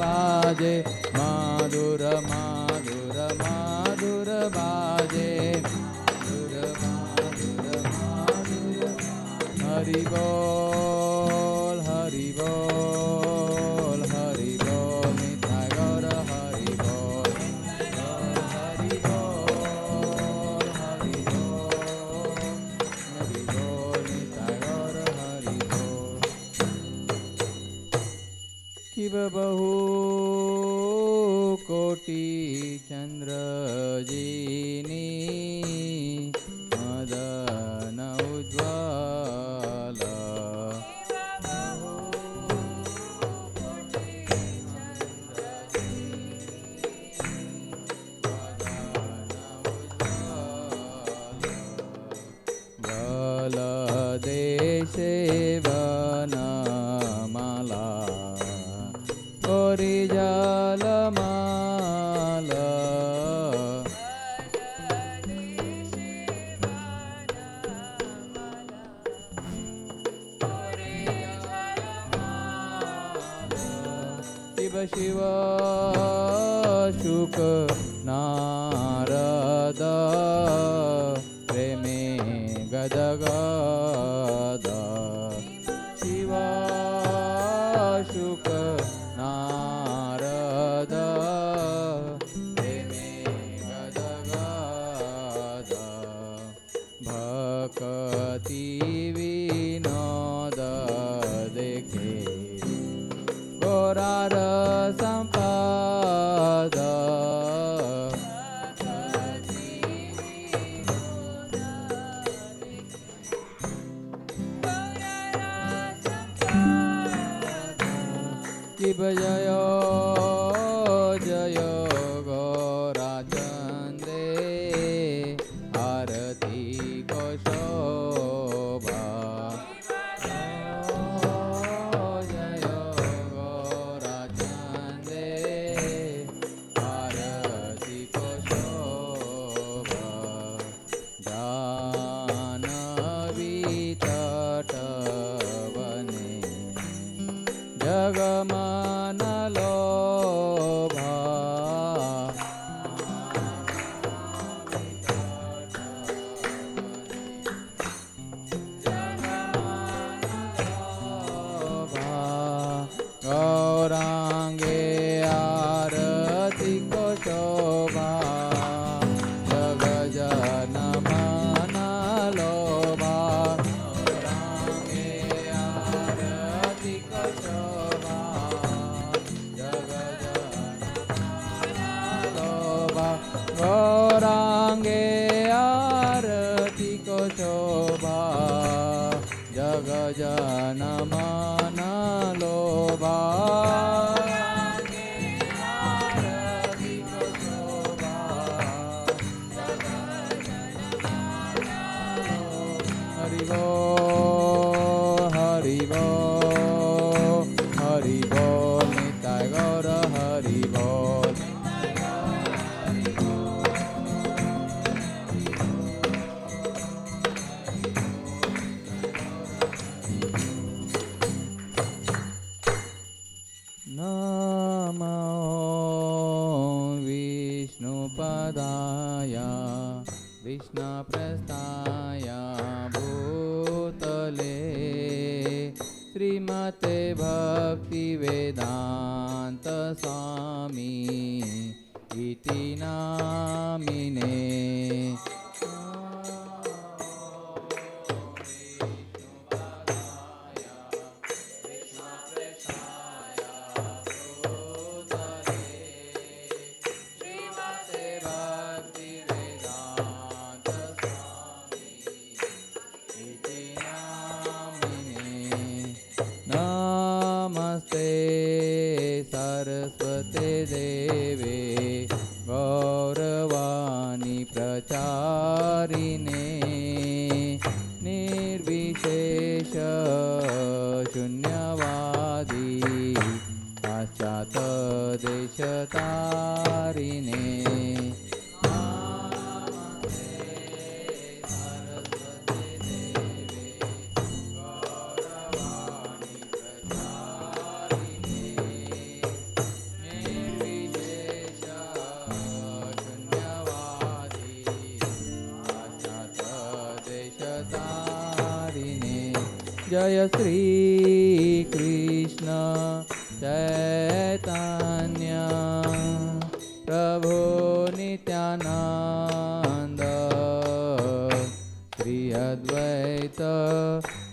बाजे माधुर माधुर माधुर बाजे हरि बोल हरि बोल हरि बोल निताय गौर हरि बोल हरि बोल हरि बोल हरि बोल निताय गौर हरि बोल किब बहु कोटि चंद्र जीनी मदन उज्ज्वल गल देशे वनमाला ओरि जलमाल शिव शिव शुक नारद प्रेमे गदगद शिव शुक नारद प्रेमे गदगद भक्ति विनोद देखे गौरार संपद शिव जय जय गौराचंदे आरती को शोभा जय गौराचंदे आरती को शोभा जानवी तट बने जगमन लोभा गौरांगे आरती को शोभा जग जन मन लोभा गौरांगे आरती को शोभा गौरांगे आरती को शोभा जग जन मन लोभा हरि बोल हरि बोल हरि बोल निताय गौर हरि बोल नमो विष्णुपदाय विष्णुप्रस्थाय भूतले श्रीमते भक्तिवेदान्त स्वामी इति नामिने नमस्ते सरस्वते देवे गौरवाणी प्रचारिणे निर्विशेष शून्यवादी पाश्चात देशतारिणे તારીને જય શ્રી કૃષ્ણ ચૈતન્ય પ્રભુ નિત્યાનંદ શ્રી અદ્વૈત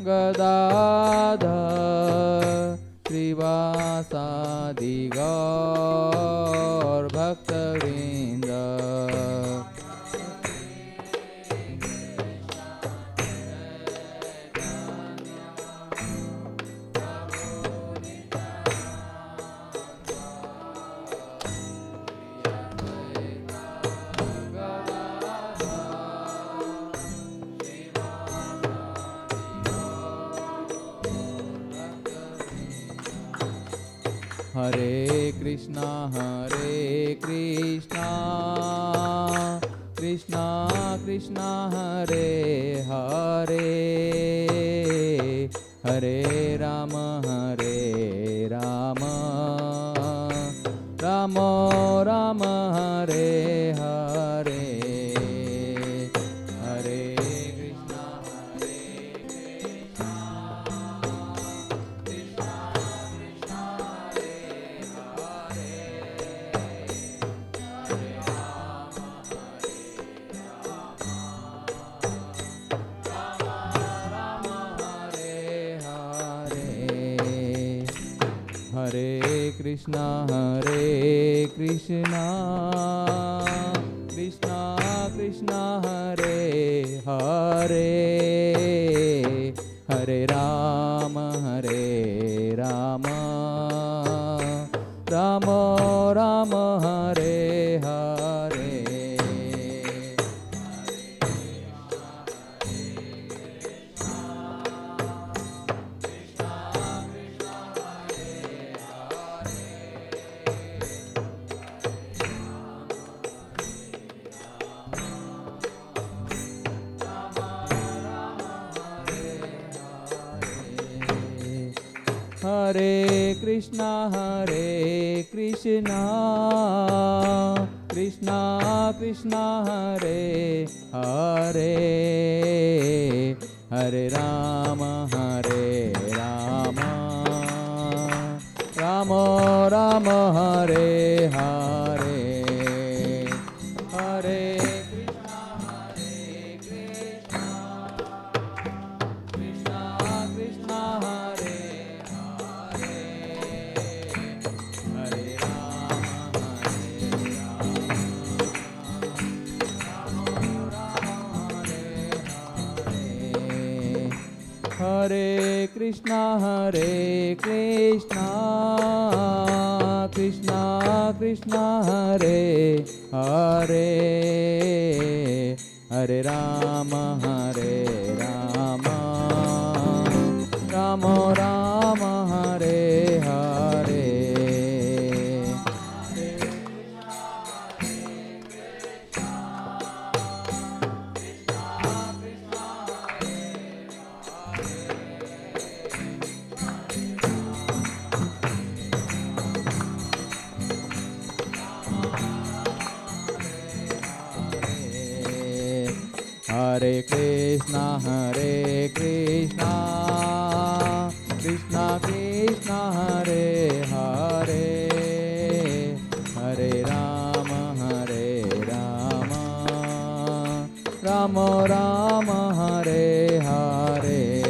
Gadadhar શ્રીવાસાદિ ગૌર ભક્તવૃંદ Hare Krishna Krishna Krishna Hare Hare Hare Rama Rama Rama Hare Hare Hare Krishna Krishna Krishna Hare Krishna Krishna Krishna Hare Hare Hare Rama Rama Rama Hare Hare Hare Krishna Krishna Krishna Hare Hare Hare Rama Rama Rama Hare Hare Hare Krishna Krishna Hare Hare Krishna Krishna Krishna Hare Hare Hare Rama Rama Rama Hare Hare Hare Krishna Krishna Krishna Hare Hare Hare Rama Rama Rama Hare Hare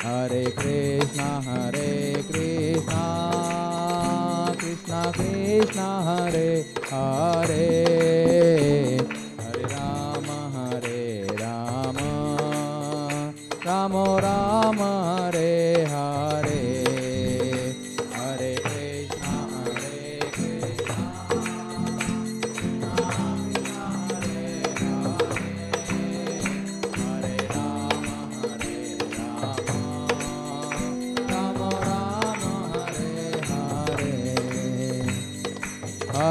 Hare Krishna Krishna Krishna Hare Hare Hare Rama Rama Rama Hare Hare Hare Krishna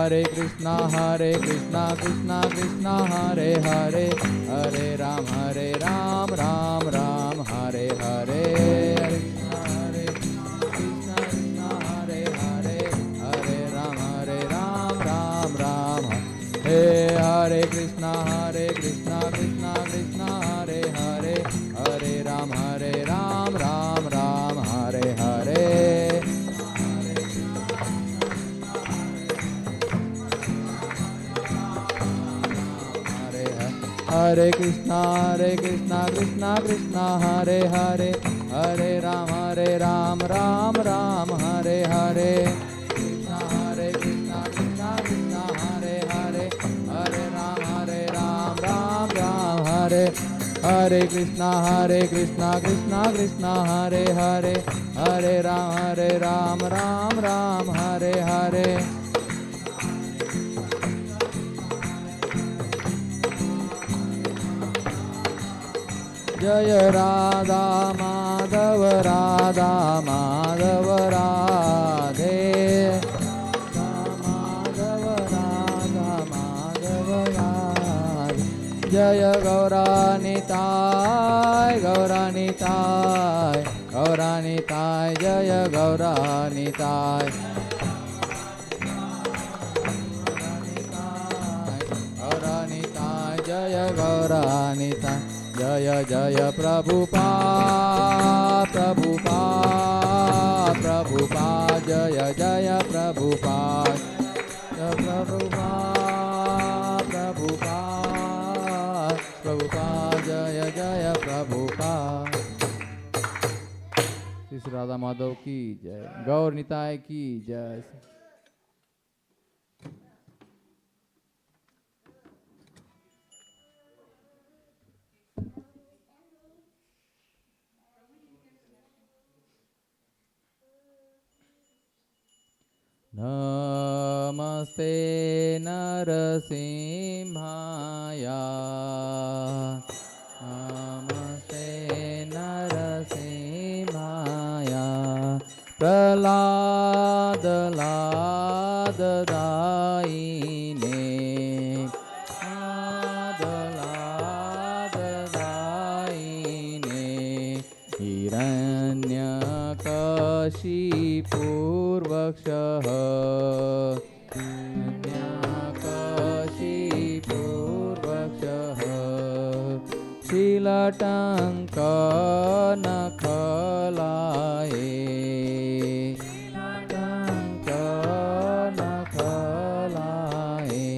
Hare Krishna Krishna Krishna Hare Hare, Hare Ram Ram Ram Hare Hare, Hare Krishna Krishna Hare Hare, Hare Ram Ram Ram Hare Krishna Krishna Krishna Hare Hare, Hare Ram Ram Ram Hare Hare. Hare Krishna Krishna Krishna Hare Hare, Hare Ram Ram Ram Hare Hare, Krishna Krishna Krishna Hare Hare, Hare Ram Ram Ram Hare, Hare Krishna Krishna Krishna Hare Hare, Hare Ram Ram Hare Hare. Jaya Radha Madhav Radha Madhav Radhe, Madhav Radha Madhav Radhe. Jaya Gauranitai Gauranitai Gauranitai, Jaya Gauranitai Gauranitai, Jaya Gauranitai. Jaya Jaya Prabhupada Prabhupada Prabhupada, Jaya Jaya Prabhupada Prabhupada Prabhupada Prabhupada, Jaya Jaya Prabhupada. Shri Radha Madhav की जय, गौर निताय की जय. Namaste Narasimhaya, Namaste Narasimhaya, Prahlada Lada Daine, Lada Daine, Hiranyakashipurvakshah, Shilatanka Nakhalaye, Shilatanka Nakhalaye,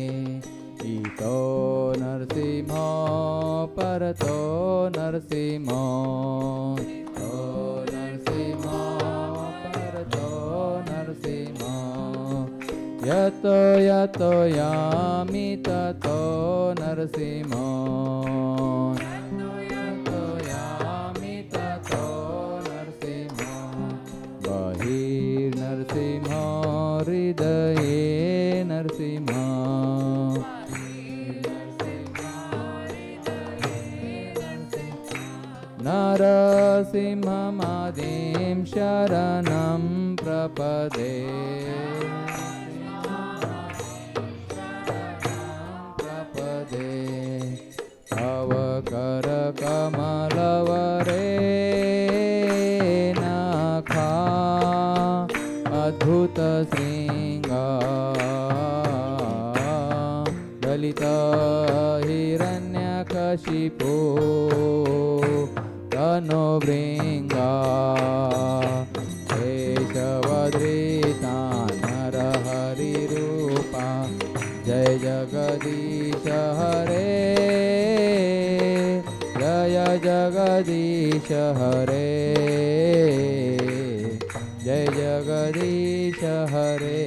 Ito Narsimha Parato Narsimha, Ito Narsimha Parato Narsimha, Yato Yato Yami Tato Narsimha, Narsimha, Hridaye Narsimha, Narasimha Madim Sharanam Prapade, Avakara Kamalavare Nakha Adbhuta Sringa, Dalita Hiranyakashipu Tano Vringa, Keshavadrita Narahari Rupa, Jai Jagadisha Hare, Jaya Jagadisha Hare, Jai Jagadisha Hare.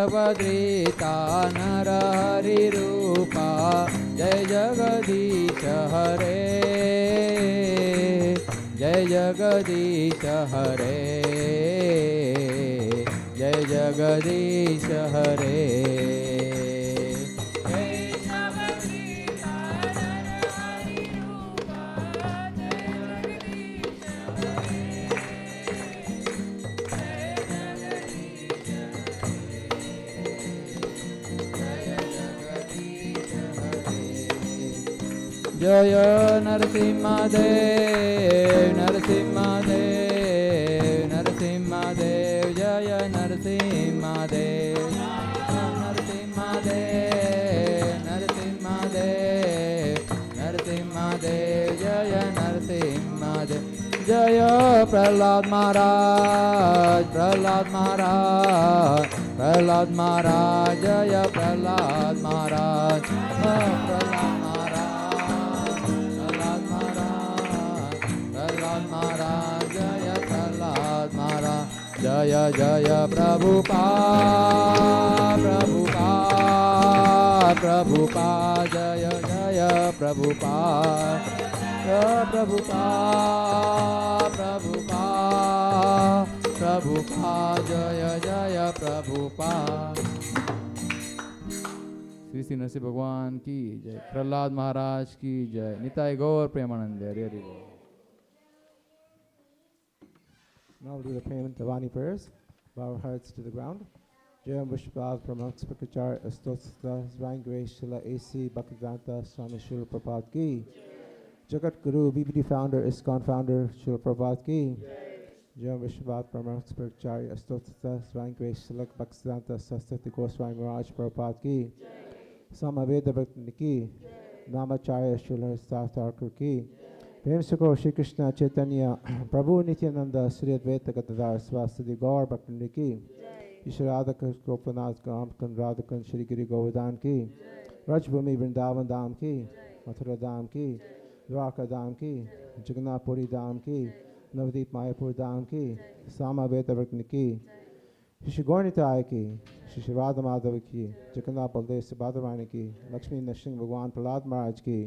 जगद्रीता Narhari रूपा जय जगदीश हरे जय जगदीश हरे जय जगदीश हरे जय नरसिंहदेव नरसिंहदेव नरसिंहदेव जय नरसिंहदेव नरसिंहदेव नरसिंहदेव नरसिंहदेव जय नरसिंहदेव जय प्रहलाद महाराज प्रहलाद महाराज प्रहलाद महाराज जय प्रहलाद महाराज प्रहलाद जय जय प्रभुपाद प्रभुपाद प्रभुपाद जय जय प्रभुपाद प्रभुपाद प्रभुपाद प्रभुपाद जय जय प्रभुपाद। श्री श्री नरसिंह भगवान की जय, प्रहलाद महाराज की जय, निताय गौर प्रेमानंद हरि हरि बोल। Now we'll do the payment Bhavani prayers. Bow our hearts to the ground. Jayam Vishvav Pramaks Prakachar Astotsta Svang Grace Shila A.C. Bhaktivedanta Swami Srila Prabhupada Ki. Jagat Guru BBD founder, Iskcon founder Srila Prabhupada Ki. Jayam Vishvav Pramaks Prakachar Astotsta Svang Grace Shila Bhaktivedanta Sastati Goswami Maharaj Prabhupada Ki. Samaveda Bhakti Ki. Namacharya Srila Statharkur Ki. प्रेम से कहो श्री कृष्ण चैतन्य प्रभु नित्यानंद श्री अद्वैत गदाधर स्वास्थ्य गौर भक्ति की ईश्वर राधक गोपनाथ काम कन राधकन श्री गिरि गोवर्धन की रजभूमि वृंदावन धाम की मथुरा धाम की द्वारका धाम की जगन्नाथपुरी धाम की नवदीप मायापुर धाम की सामावेद भक्ति की श्री गौरनिताय की श्री राधा माधव की जगन्नाथ बलदेव सुभद्राणी की लक्ष्मी नरसिंह भगवान प्रहलाद महाराज की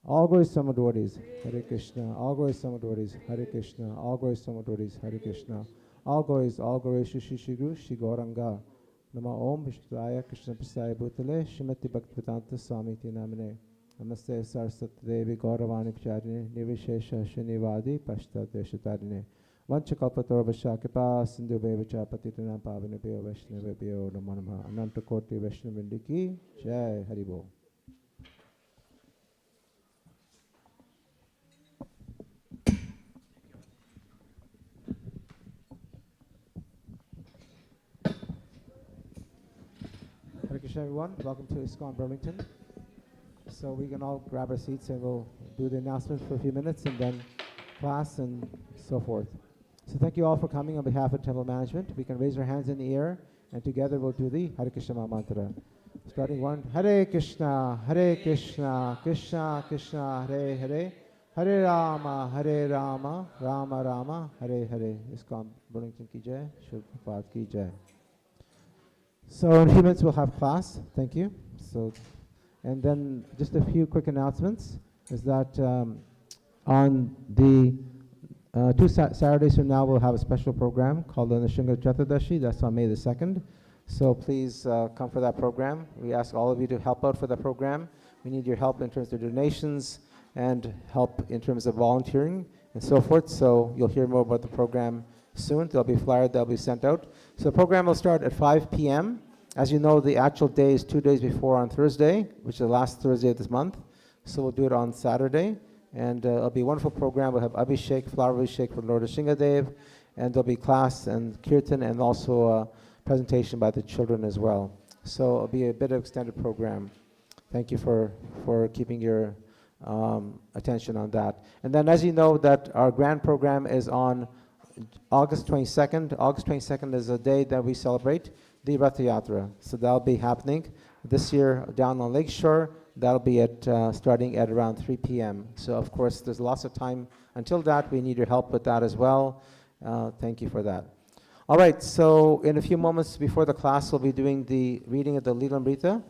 all glories summer devotees, Hare Krishna. All glories summer devotees, Hare Krishna. All glories summer devotees, Hare Krishna. All glories Shri Shri Guru Shri Gauranga. Nama Om Vishnuraya Krishna Prasaya Bhutale Srimati Bhaktivedanta Swami Ti Namane. Namaste Saraswati Devi Gauravani Pacharine Nivishesha Shinivadi Pashtateshatarine. Vanchakalpatarvasya Kripa Sindhu Bevacha Patitanam Pavanabhyo Vaishnavabhyo Namo Namaha. Ananta Koti Vaishnavindi Ki Jai Haribol. Hare Krishna everyone, welcome to Iskcon Burlington. So we can all grab our seats and we'll do the announcement for a few minutes and then class and so forth. So thank you all for coming on behalf of temple management. We can raise our hands in the air and together we'll do the Hare Krishna Maha Mantra. Starting one, Hare Krishna, Krishna Krishna, Hare Hare, Hare Rama, Rama Rama, Hare Hare. Iskcon Burlington ki jai, Srila Prabhupada ki jai. So in a few minutes we'll have class. Thank you. So, and then just a few quick announcements is that on the 2 Saturdays from now we'll have a special program called the Nrsimha Chaturdashi. That's on May the 2nd. So please come for that program. We ask all of you to help out for the program. We need your help in terms of donations and help in terms of volunteering and so forth. So you'll hear more about the program soon. There'll be a flyer that'll be sent out. So the program will start at 5 p.m. As you know, the actual day is 2 days before on Thursday, which is the last Thursday of this month. So we'll do it on Saturday. And it'll be a wonderful program. We'll have Abhishek, flower Abhishek for Lord Shingadev. And there'll be class and kirtan and also a presentation by the children as well. So it'll be a bit of extended program. Thank you for keeping your attention on that. And then as you know that our grand program is on August 22nd. August 22nd is a day that we celebrate the Rath Yatra. So that'll be happening this year down on Lakeshore. That'll be at starting at around 3 p.m. So of course there's lots of time until that. We need your help with that as well. Thank you for that. All right, so in a few moments before the class, we'll be doing the reading of the Lilamrita.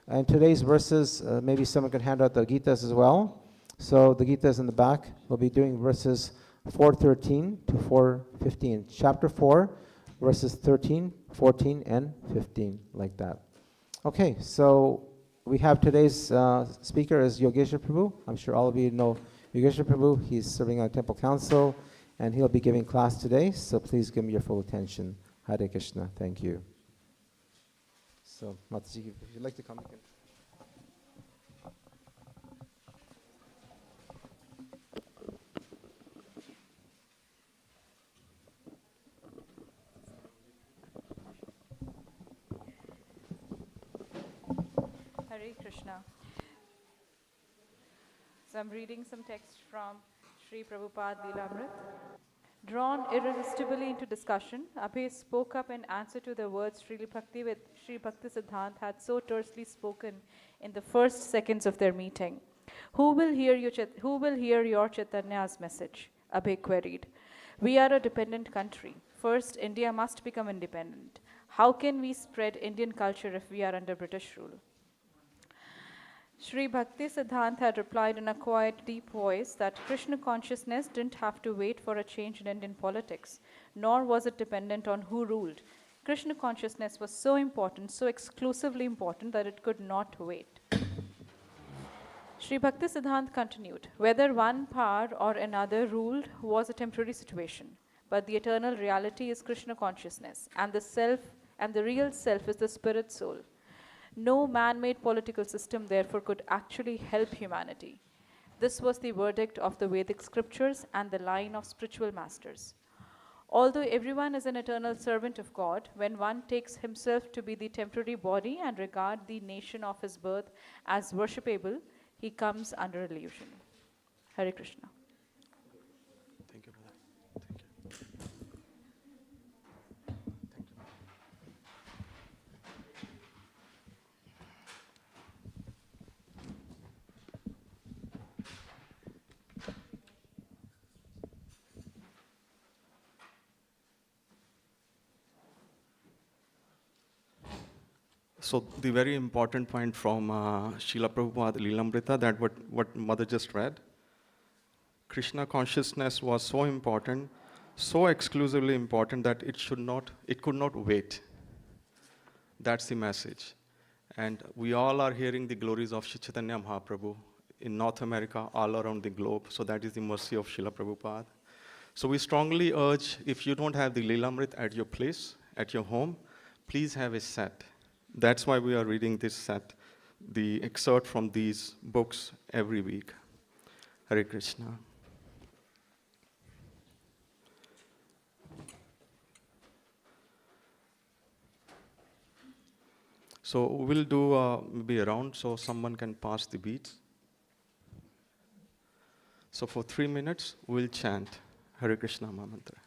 And today's verses, maybe someone can hand out the Gitas as well. So the Gitas in the back, we'll be doing verses 4:13 to 4:15. Chapter 4, verses 13, 14, and 15, like that. Okay, so we have today's speaker is Yogeshwar Prabhu. I'm sure all of you know Yogeshwar Prabhu. He's serving on Temple Council, and he'll be giving class today, so please give me your full attention. Hare Krishna. Thank you. So, Mataji, if you'd like to come, you can. Hare Krishna. So I'm reading some text from Sri Prabhupada Lilamrit. Drawn irresistibly into discussion, Abhay spoke up in answer to the words Sri Bhakti Siddhant had so tersely spoken in the first seconds of their meeting. Who will hear your Chaitanya's message? Abhay queried. We are a dependent country. First, India must become independent. How can we spread Indian culture if we are under British rule? Sri Bhakti Siddhant had replied in a quiet, deep voice that Krishna consciousness didn't have to wait for a change in Indian politics, nor was it dependent on who ruled. Krishna consciousness was so important, so exclusively important, that it could not wait. Sri Bhakti Siddhant continued, whether one power or another ruled was a temporary situation, but the eternal reality is Krishna consciousness, and the real self is the spirit soul. No man-made political system, therefore, could actually help humanity. This was the verdict of the Vedic scriptures and the line of spiritual masters. Although everyone is an eternal servant of God, when one takes himself to be the temporary body and regard the nation of his birth as worshipable, he comes under illusion. Hare Krishna. Thank you, brother. Thank you. So the very important point from Srila Prabhupada Lilamrita, that what Mother just read, Krishna consciousness was so important, so exclusively important that it could not wait. That's the message. And we all are hearing the glories of Shri Chaitanya Mahaprabhu in North America, all around the globe. So that is the mercy of Srila Prabhupada. So we strongly urge, if you don't have the Lilamrit at your place, at your home, please have a set. That's why we are reading this set, the excerpt from these books every week. Hare Krishna. So we'll do maybe a round so someone can pass the beats. So for 3 minutes, we'll chant Hare Krishna Mahamantra.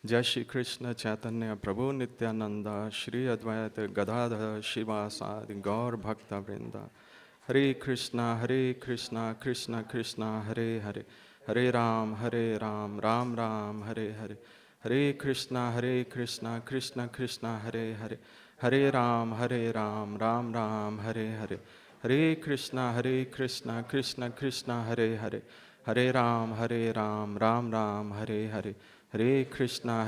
Jai Shri Krishna Chaitanya Prabhu Nityananda Shri Advaita Gadadhara Shivasadi Gaur Bhakta Vrinda Hare Krishna Krishna Krishna Hare Hare Hare Ram Ram Ram Hare Hare Hare Krishna Krishna Krishna Hare Hare Hare Ram Ram Ram Hare Hare Hare Krishna Krishna Krishna Hare Hare Hare Ram Ram Ram Hare Hare Hare Krishna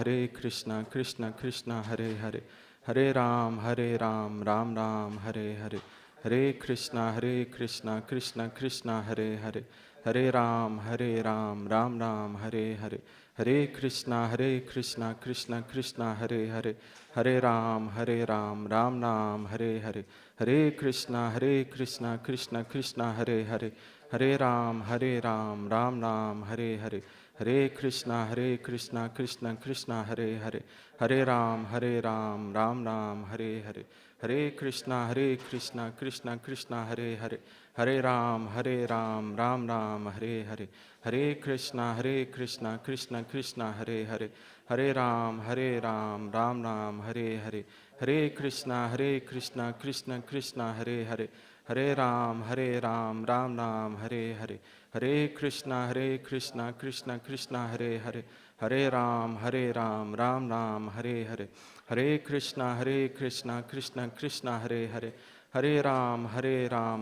Krishna Krishna Hare Hare Hare Ram Ram Ram Hare Hare Hare Krishna Krishna Hare Hare Hare Ram Ram Ram Hare Hare Hare Krishna Krishna Hare Hare Hare Ram Ram Ram Hare Hare Hare Krishna Krishna Krishna Hare Hare Hare Ram Ram Ram Hare Hare Hare Krishna Krishna Krishna Hare Hare, Hare Ram Ram Ram Hare Hare, Hare Krishna Krishna Krishna Hare Hare, Hare Ram Ram Ram Hare Hare, Hare Krishna Krishna Krishna Hare Hare, Hare Ram Ram Ram Hare Hare, Hare Krishna Krishna Krishna Hare Hare, Hare Ram Ram Ram Hare Hare, Hare Krishna Krishna Krishna Hare Hare, Hare Ram Ram Ram Hare Hare, Hare Krishna Krishna Krishna Hare Hare, Hare Ram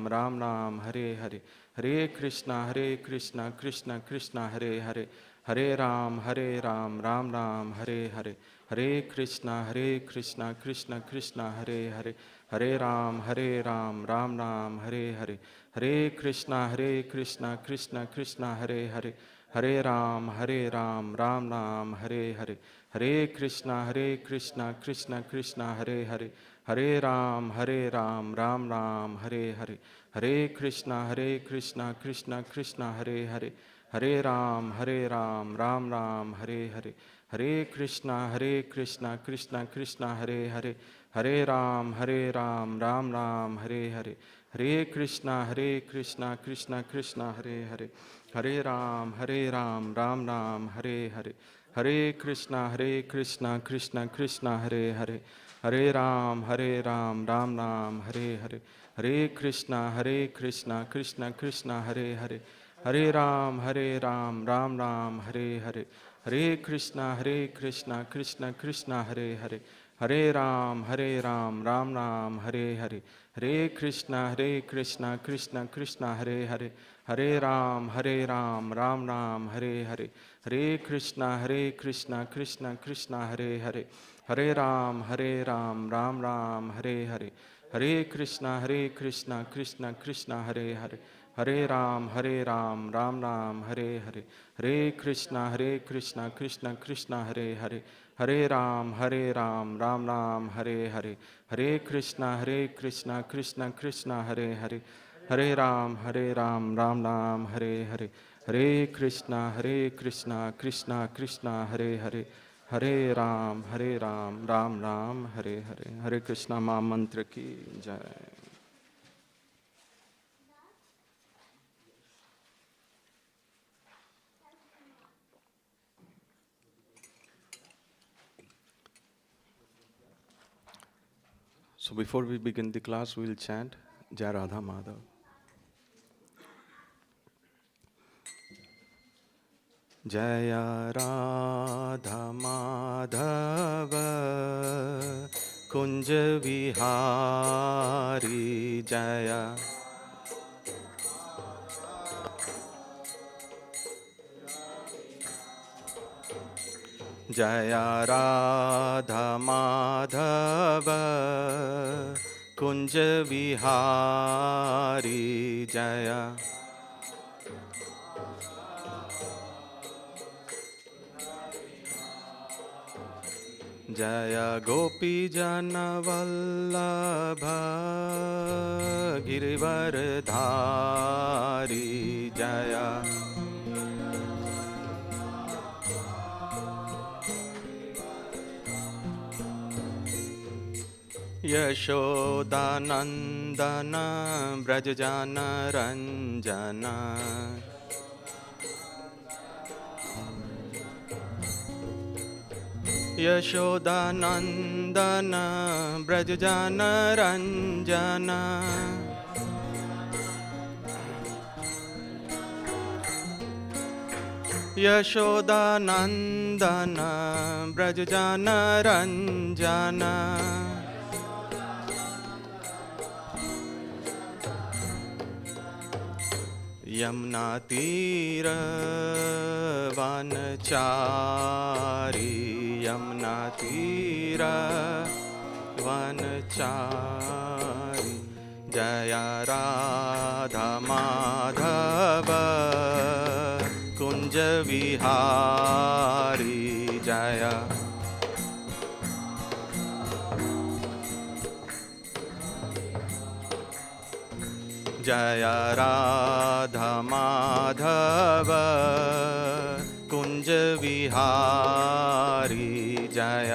Ram Ram Hare Hare, Hare Krishna Krishna Krishna Hare Hare, Hare Ram Ram Ram Hare Hare, Hare Krishna Krishna Krishna Hare Hare, Hare Ram Ram Ram Hare Hare, Hare Krishna Krishna Krishna Hare Hare, Hare Ram Ram Ram Hare Hare, Hare Krishna Krishna Krishna Hare Hare, Hare Ram Ram Ram Hare Hare, Hare Krishna Krishna Krishna Hare Hare, Hare Ram Ram Ram Hare Hare, Hare Krishna Krishna Krishna Hare Hare, Hare Ram Ram Ram Hare Hare, Hare Krishna Krishna Krishna Hare Hare, Hare Ram Ram Ram Hare Hare, Hare Krishna Krishna Krishna Hare Hare, Hare Ram Ram Ram Hare Hare, Hare Krishna Krishna Krishna Hare Hare, Hare Ram Ram Ram Hare Hare, Hare Krishna Krishna Hare Hare, Hare Ram Ram Ram Hare Hare, Hare Krishna Krishna Hare Hare, Hare Ram Ram Ram Hare Hare, Hare Krishna Krishna Hare Hare, Hare Ram Ram Ram Hare Hare, Hare Krishna Krishna Hare Hare, Hare Ram Ram Ram Hare Hare, Hare Krishna Krishna Hare Hare, Hare Ram Ram Ram Hare Hare, Hare Krishna Krishna Hare Hare, Hare Ram Ram Ram Hare Hare, Hare Krishna Krishna Krishna Hare Hare, Hare Ram Ram Ram Hare Hare. Hare Krishna Mahamantra ki jai. So before we begin the class, we will chant Jai Radha Madhav. Jaya Radha Madhava Kunja Vihari Jaya Jaya Radha Madhava Kunja Vihari Jaya Jaya Gopi Jana Vallabha Girivardhari Jaya Yashodanandana Brajajana Ranjana Yashodanandana Brajajana Ranjana Yashodanandana Brajajana Ranjana Yamuna Tira Vanachari Yamuna Tira Vanachari Jaya Radha Madhava Kunja Vihari Jaya Jaya Radha Madhava Kunja कुंज विहारी जय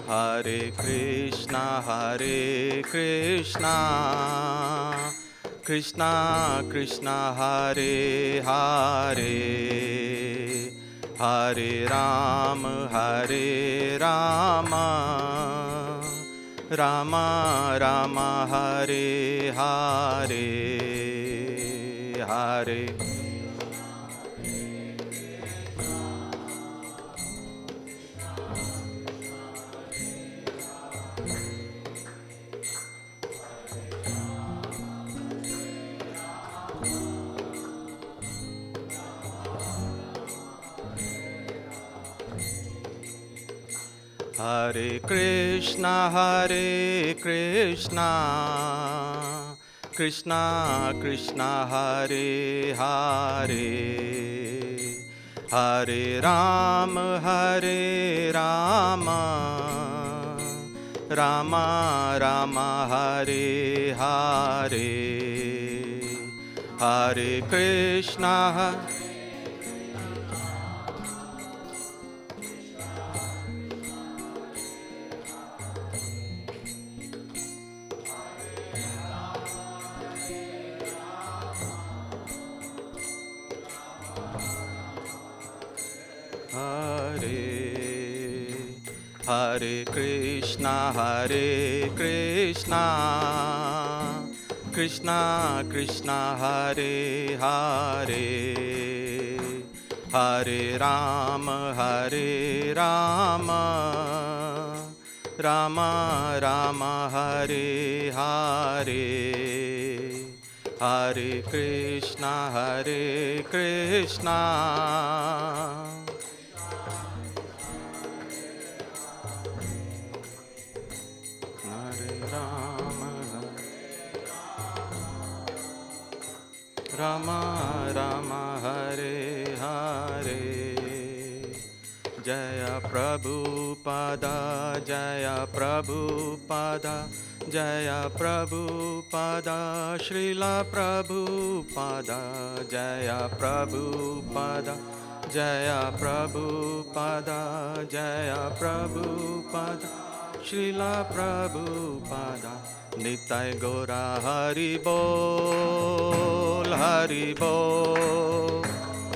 हरे Krishna Krishna Krishna Hare Hare Hare Ram Ram Ram Hare Hare Hare Hare Krishna, Krishna Krishna, Hare Hare, Hare Rama, Rama Rama, Hare Hare, Hare Krishna. Hare Krishna, Krishna Krishna, Hare Hare, Hare Rama, Rama Rama, Hare Hare, Hare Krishna, Rama Rama, Hare Hare. Jaya Prabhupada, Jaya Prabhupada, Jaya Prabhupada, Srila Prabhupada, Jaya Prabhupada, Jaya Prabhupada, Jaya Prabhupada, Srila Prabhupada. Nitai Gora Hari Bol, Hari Bol,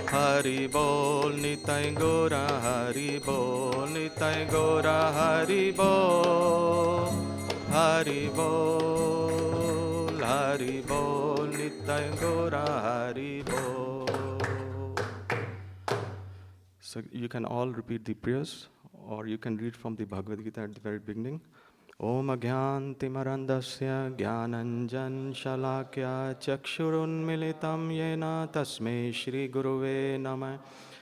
Hari Bol, Nitai Gora Hari Bol, Nitai Gora Hari Bol, Hari Bol, Hari Bol, Nitai Gora Hari Bol. So you can all repeat the prayers, or you can read from the Bhagavad Gita at the very beginning. Om Agyantimarandasya Gyananjan Shalakya Chakshurunmilitam Yena Tasmai Shri Guruve Namah.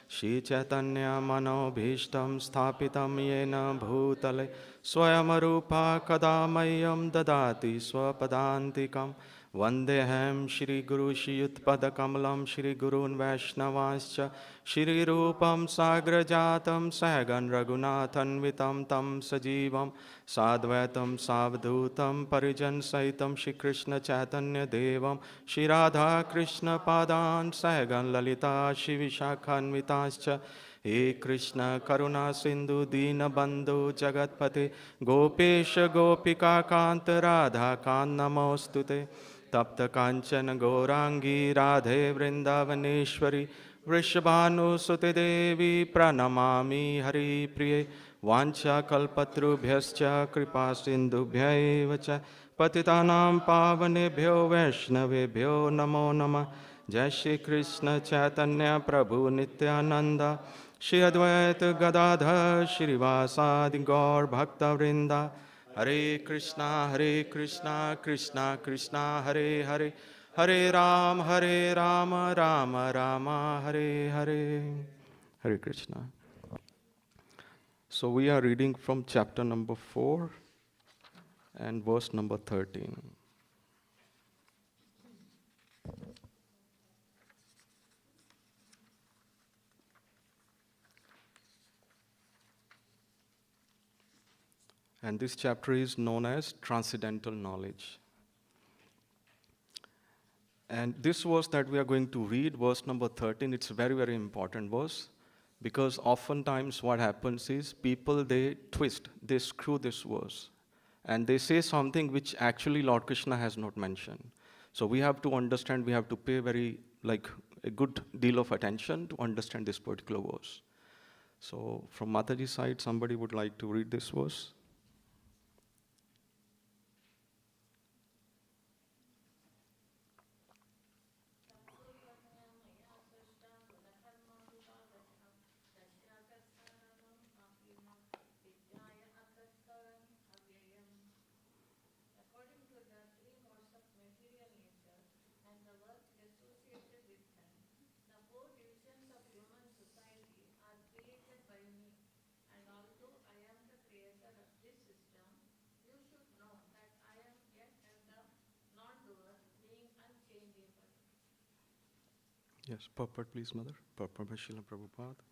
Shri Chaitanya Manobhishtam Sthapitam Yena Bhutale Swayamarupa Kadamayam Dadati Swapadantikam. Vandeham Shri Guru Shiyutpadakamalam Shri Gurun Vaishnavascha Shri Rupam Sagrajatam Sahagan Raghunathan Vitam Tam Sajivam Sadvaitam Savdhutam Parijan Saitam Shri Krishna Chaitanya Devam Shri Radha Krishna Padan Sahagan Lalita Shri Vishakhan Vitascha He Krishna Karuna Sindhu Dina Bandhu Jagatpate Gopesha Gopika Kanta Radha Kan Namostute Tapta Kanchana Gaurangi Radhe Vrindavaneshwari Vrishabhanusute Devi Pranamami Hari Priye Vancha Kalpatrubhyascha Kripa Sindhubhya Cha Patitanam Pavanebhyo Vaishnavebhyo Namo Namah. Jai Shri Krishna Chaitanya Prabhu Nityananda Shri Advaita Gadadhar Shri Vasadi Gaur Bhakta Vrinda. Hare Krishna, Krishna Krishna, Hare Hare, Hare Ram, Rama Rama, Hare Hare. Hare Krishna. So we are reading from chapter number 4 and verse number 13. And this chapter is known as Transcendental Knowledge. And this verse that we are going to read, verse number 13, it's a very, very important verse, because oftentimes what happens is people, they twist, they screw this verse, and they say something which actually Lord Krishna has not mentioned. So we have to understand, we have to pay a good deal of attention to understand this particular verse. So from Mataji's side, somebody would like to read this verse? Yes, purport please, Mother. Purport by Srila Prabhupada.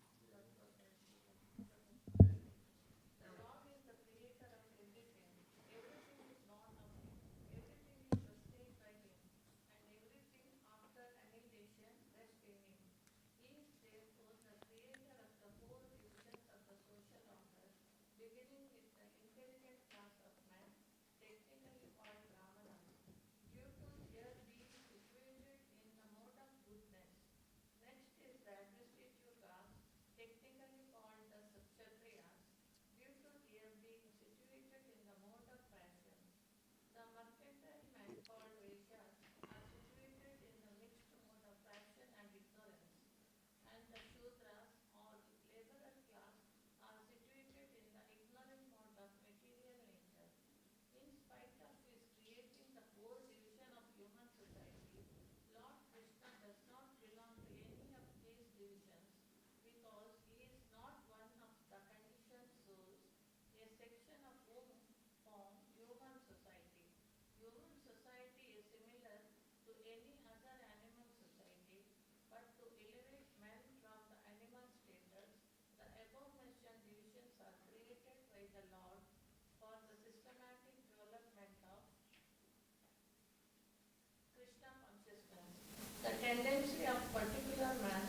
The tendency of particular man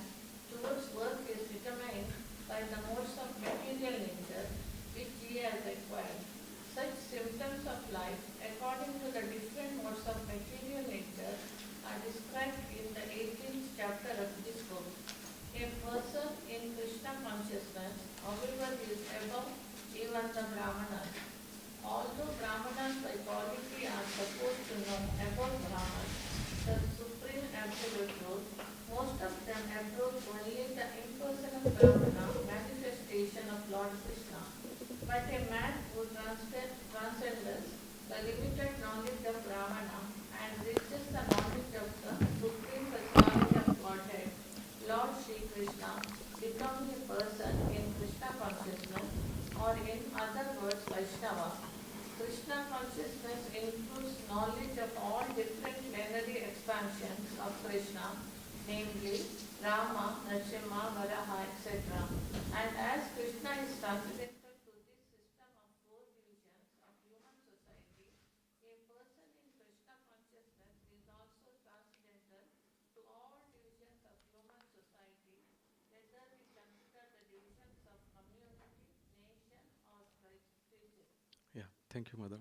towards work is determined by the modes of material nature which he has acquired. Such symptoms of life, according to the different modes of material nature, are described in the 18th chapter of this book. A person in Krishna consciousness, however, is above even the Brahmanas. Although Brahmanas by quality are supposed to know about Brahman, the supreme absolute truth, most of them approach only the impersonal Brahmana manifestation of Lord Krishna. But a man who transcends the limited knowledge of Brahmana and reaches the knowledge of the supreme personality of Godhead, Lord Sri Krishna, becomes a person in Krishna consciousness, or in other words, Vaishnava. Krishna consciousness includes knowledge of all different plenary expansions of Krishna, namely Rama, Nrsimha, Varaha, etc. And as Krishna is transcendental to this system of four divisions of human society, a person in Krishna consciousness is also transcendental to all divisions of human society, whether we consider the divisions of community, nation, or species. Yeah, thank you, Mother.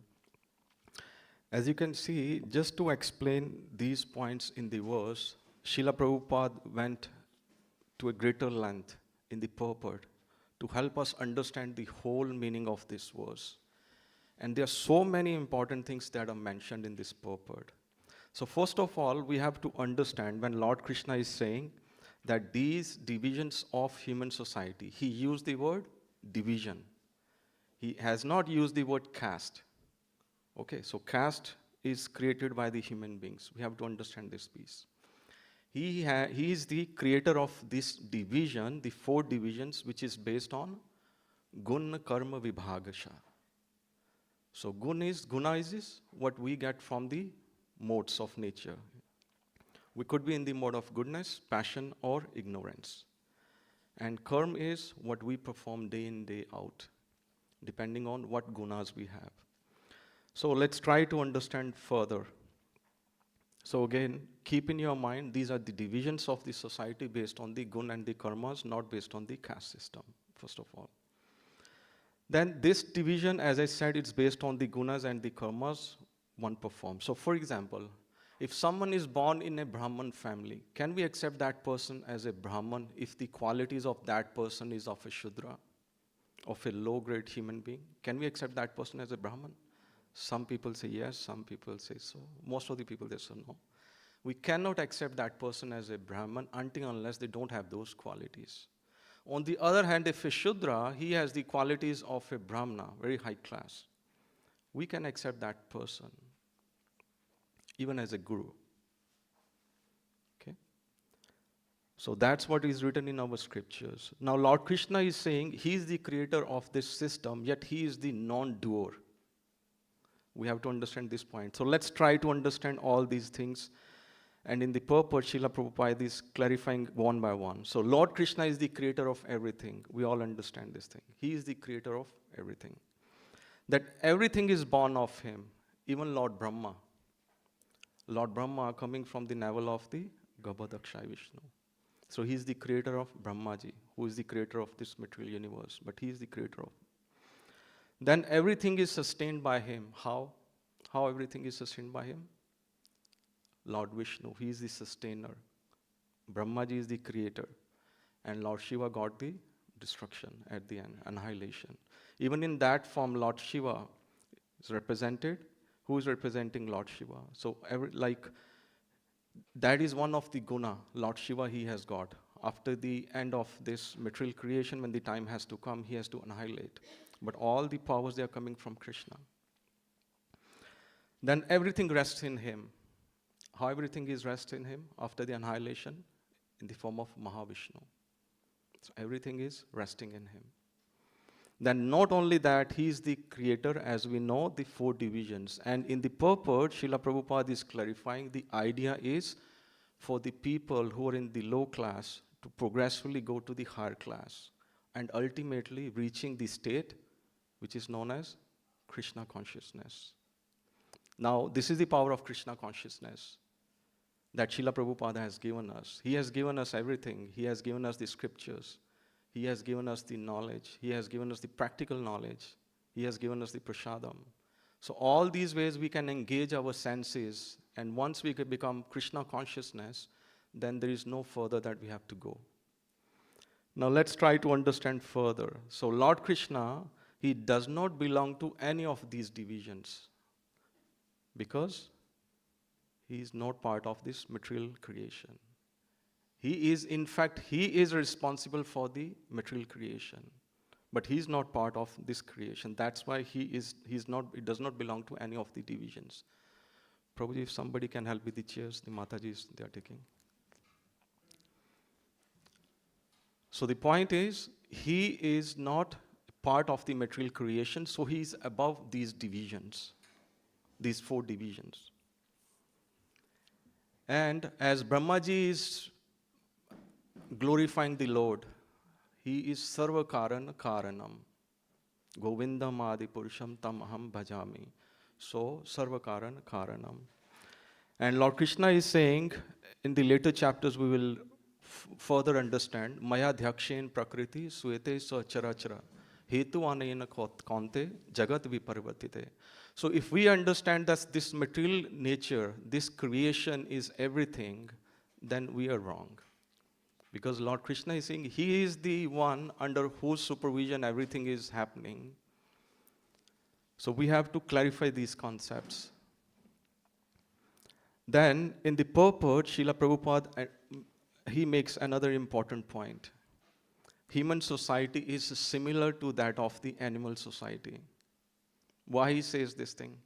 As you can see, just to explain these points in the verse, Srila Prabhupada went to a greater length in the purport to help us understand the whole meaning of this verse. And there are so many important things that are mentioned in this purport. So first of all, we have to understand when Lord Krishna is saying that these divisions of human society, he used the word division. He has not used the word caste. Okay, so caste is created by the human beings. We have to understand this piece. He is the creator of this division, the four divisions, which is based on Gun Karma Vibhagasha. So guna is what we get from the modes of nature. We could be in the mode of goodness, passion, or ignorance. And karma is what we perform day in, day out, depending on what gunas we have. So let's try to understand further. So again, keep in your mind, these are the divisions of the society based on the gun and the karmas, not based on the caste system, first of all. Then this division, as I said, it's based on the gunas and the karmas one performs. So for example, if someone is born in a Brahman family, can we accept that person as a Brahman if the qualities of that person is of a Shudra, of a low-grade human being? Can we accept that person as a Brahman? Some people say yes, some people say so. Most of the people, they say no. We cannot accept that person as a Brahman until unless they don't have those qualities. On the other hand, if a Shudra, he has the qualities of a Brahmana, very high class. We can accept that person, even as a guru. Okay? So that's what is written in our scriptures. Now, Lord Krishna is saying he is the creator of this system, yet he is the non-doer. We have to understand this point. So let's try to understand all these things. And in the purport, Srila Prabhupada is clarifying one by one. So Lord Krishna is the creator of everything. We all understand this thing. He is the creator of everything. That everything is born of him, even Lord Brahma. Lord Brahma coming from the navel of the Garbhodakshaya Vishnu. So he is the creator of Brahmaji, who is the creator of this material universe. But he is the creator of. Then everything is sustained by him. How? How everything is sustained by him? Lord Vishnu, he is the sustainer. Brahmaji is the creator. And Lord Shiva got the destruction at the end, annihilation. Even in that form, Lord Shiva is represented. Who is representing Lord Shiva? So that is one of the guna, Lord Shiva he has got. After the end of this material creation, when the time has to come, he has to annihilate. But all the powers, they are coming from Krishna. Then everything rests in him. How everything is rest in him after the annihilation? In the form of Mahavishnu. So everything is resting in him. Then not only that, he is the creator, as we know, the 4 divisions. And in the purport, Srila Prabhupada is clarifying the idea is for the people who are in the low class to progressively go to the higher class and ultimately reaching the state which is known as Krishna consciousness. Now, this is the power of Krishna consciousness that Srila Prabhupada has given us. He has given us everything. He has given us the scriptures. He has given us the knowledge. He has given us the practical knowledge. He has given us the prasadam. So all these ways we can engage our senses, and once we can become Krishna consciousness, then there is no further that we have to go. Now let's try to understand further. So Lord Krishna, he does not belong to any of these divisions because he is not part of this material creation. He is, in fact, he is responsible for the material creation, but he is not part of this creation. That's why he does not belong to any of the divisions. Prabhuji, if somebody can help with the chairs, the Matajis, they are taking. So the point is, he is not part of the material creation, so he is above these divisions, these 4 divisions. And as Brahmaji is glorifying the Lord, he is Sarva Karan Karanam. Govindam Adi Purusham Tam Aham Bhajami. So, Sarva Karan Karanam. And Lord Krishna is saying, in the later chapters we will further understand, Maya Dhyakshen Prakriti Suete Sa Charachara. Hetu Anayana Kante Jagat Viparvatite. So if we understand that this material nature, this creation is everything, then we are wrong. Because Lord Krishna is saying he is the one under whose supervision everything is happening. So we have to clarify these concepts. Then in the purport, Srila Prabhupada, he makes another important point. Human society is similar to that of the animal society. Why he says this thing?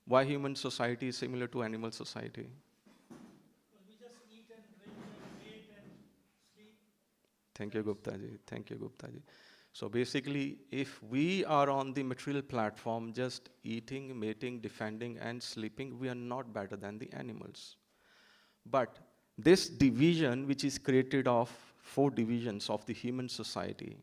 Why human society is similar to animal society? We just eat and drink and mate and sleep. Thank you, Gupta ji. Thank you, Gupta ji. So basically, if we are on the material platform, just eating, mating, defending, and sleeping, we are not better than the animals. But this division, which is created of 4 divisions of the human society,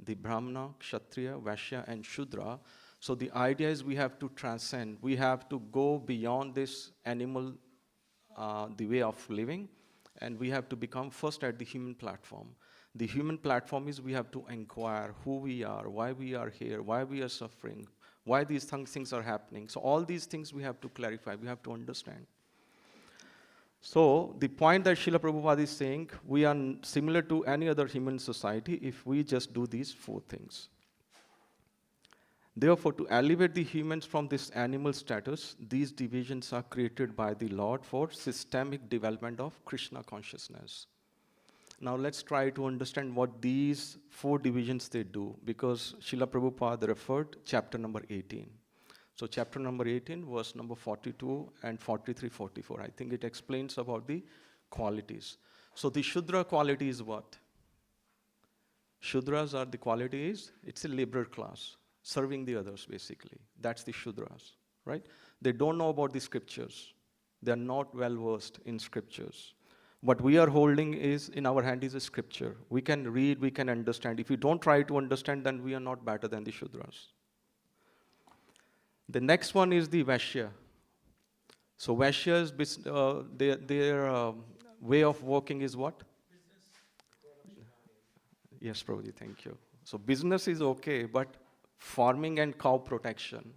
the Brahmana, Kshatriya, Vaishya, and Shudra. So the idea is we have to transcend. We have to go beyond this animal the way of living, and we have to become first at the human platform. The human platform is we have to inquire who we are, why we are here, why we are suffering, why these things are happening. So all these things we have to clarify, we have to understand. So the point that Srila Prabhupada is saying, we are similar to any other human society if we just do these 4 things. Therefore, to elevate the humans from this animal status, these divisions are created by the Lord for systemic development of Krishna consciousness. Now let's try to understand what these 4 divisions they do, because Srila Prabhupada referred chapter number 18. So chapter number 18, verse number 42 and 43, 44. I think it explains about the qualities. So the Shudra quality is what? Shudras are the quality is, it's a laborer class, serving the others basically. That's the Shudras, right? They don't know about the scriptures. They are not well versed in scriptures. What we are holding is, in our hand is a scripture. We can read, we can understand. If we don't try to understand, then we are not better than the Shudras. The next one is the Vaishya. So Vaishyas, their way of working is what? Business. Yes, Prabhuji, thank you. So business is okay, but farming and cow protection.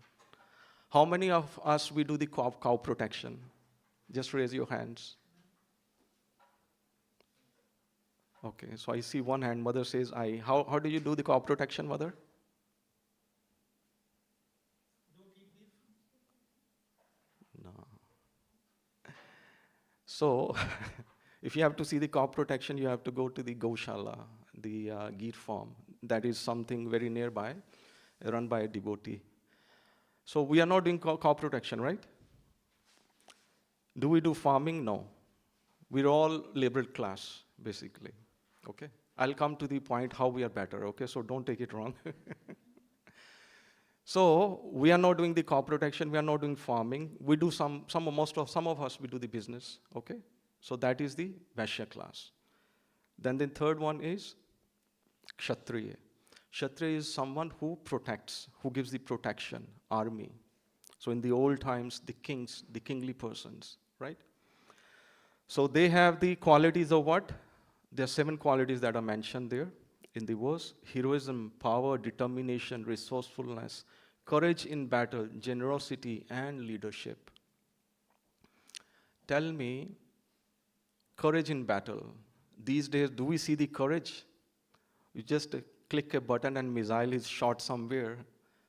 How many of us we do the cow protection? Just raise your hands. Okay, so I see one hand. Mother says, I. How do you do the cow protection, mother? No. So, if you have to see the cow protection, you have to go to the Goshala, the Gir farm. That is something very nearby, run by a devotee. So we are not doing cow protection, right? Do we do farming? No. We're all labored class, basically. Okay? I'll come to the point how we are better, okay? So don't take it wrong. So we are not doing the crop protection, we are not doing farming. We do some of us, we do the business, okay? So that is the Vaishya class. Then the third one is Kshatriya. Kshatriya is someone who protects, who gives the protection, army. So in the old times, the kings, the kingly persons, right? So they have the qualities of what? There are 7 qualities that are mentioned there in the verse: heroism, power, determination, resourcefulness, courage in battle, generosity, and leadership. Tell me, courage in battle. These days, do we see the courage? You just click a button and missile is shot somewhere,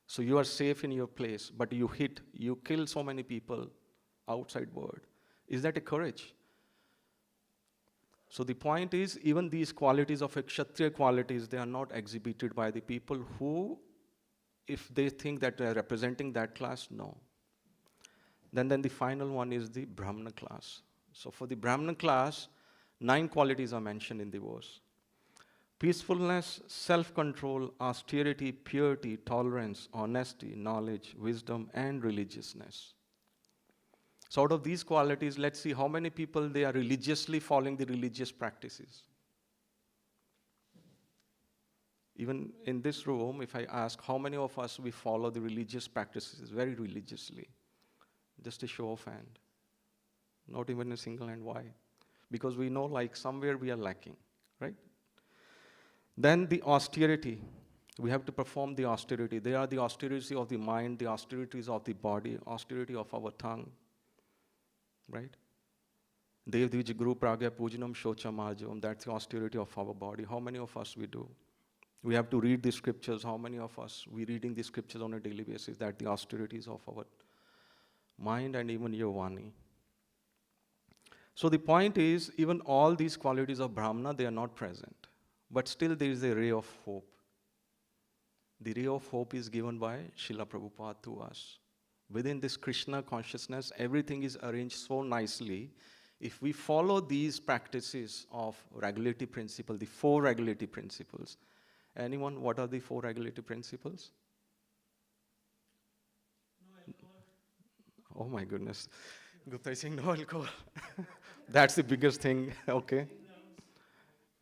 so you are safe in your place, but you kill so many people outside world. Is that a courage? So the point is, even these qualities of Kshatriya qualities, they are not exhibited by the people who, if they think that they are representing that class, no. Then the final one is the Brahmana class. So for the Brahmana class, 9 qualities are mentioned in the verse: peacefulness, self-control, austerity, purity, tolerance, honesty, knowledge, wisdom, and religiousness. So out of these qualities, let's see how many people they are religiously following the religious practices. Even in this room, if I ask how many of us we follow the religious practices very religiously, just a show of hand. Not even a single hand. Why? Because we know like somewhere we are lacking, right? Then the austerity. We have to perform the austerity. They are the austerity of the mind, the austerities of the body, austerity of our tongue. Right? Dev Dvij Guru Pragya Pujanam Shocham Ajavam. That's the austerity of our body. How many of us we do? We have to read the scriptures. How many of us we reading the scriptures on a daily basis? That the austerities of our mind and even your Vani. So the point is, even all these qualities of Brahmana, they are not present. But still there is a ray of hope. The ray of hope is given by Srila Prabhupada to us. Within this Krishna consciousness, everything is arranged so nicely. If we follow these practices of regulative principle, the 4 regulative principles. Anyone, what are the 4 regulative principles? No alcohol. Oh my goodness. Gupta is saying no alcohol. That's the biggest thing, okay.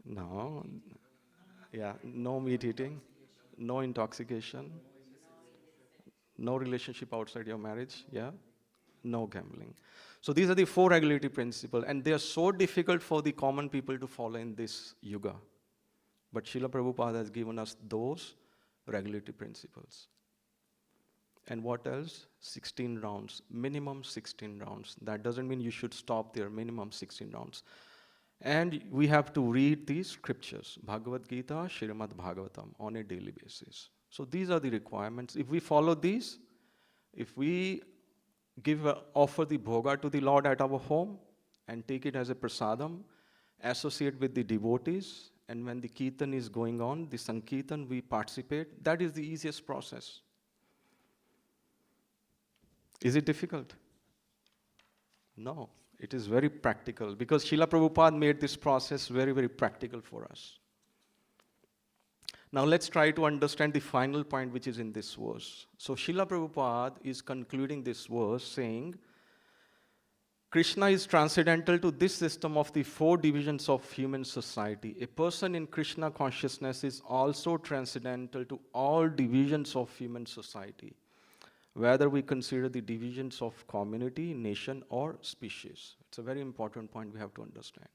No. Yeah, no meat eating, no intoxication. No relationship outside your marriage, yeah? no gambling. So these are the 4 regulatory principles, and they are so difficult for the common people to follow in this yuga. But Srila Prabhupada has given us those regulatory principles. And what else? 16 rounds, minimum 16 rounds. That doesn't mean you should stop there, minimum 16 rounds. And we have to read these scriptures, Bhagavad Gita, Srimad Bhagavatam, on a daily basis. So these are the requirements. If we follow these, if we offer the bhoga to the Lord at our home and take it as a prasadam, associate with the devotees, and when the kirtan is going on, the sankirtan, we participate, that is the easiest process. Is it difficult? No, it is very practical because Srila Prabhupada made this process very, very practical for us. Now let's try to understand the final point which is in this verse. So Srila Prabhupada is concluding this verse saying, Krishna is transcendental to this system of the 4 divisions of human society. A person in Krishna consciousness is also transcendental to all divisions of human society, whether we consider the divisions of community, nation, or species. It's a very important point we have to understand.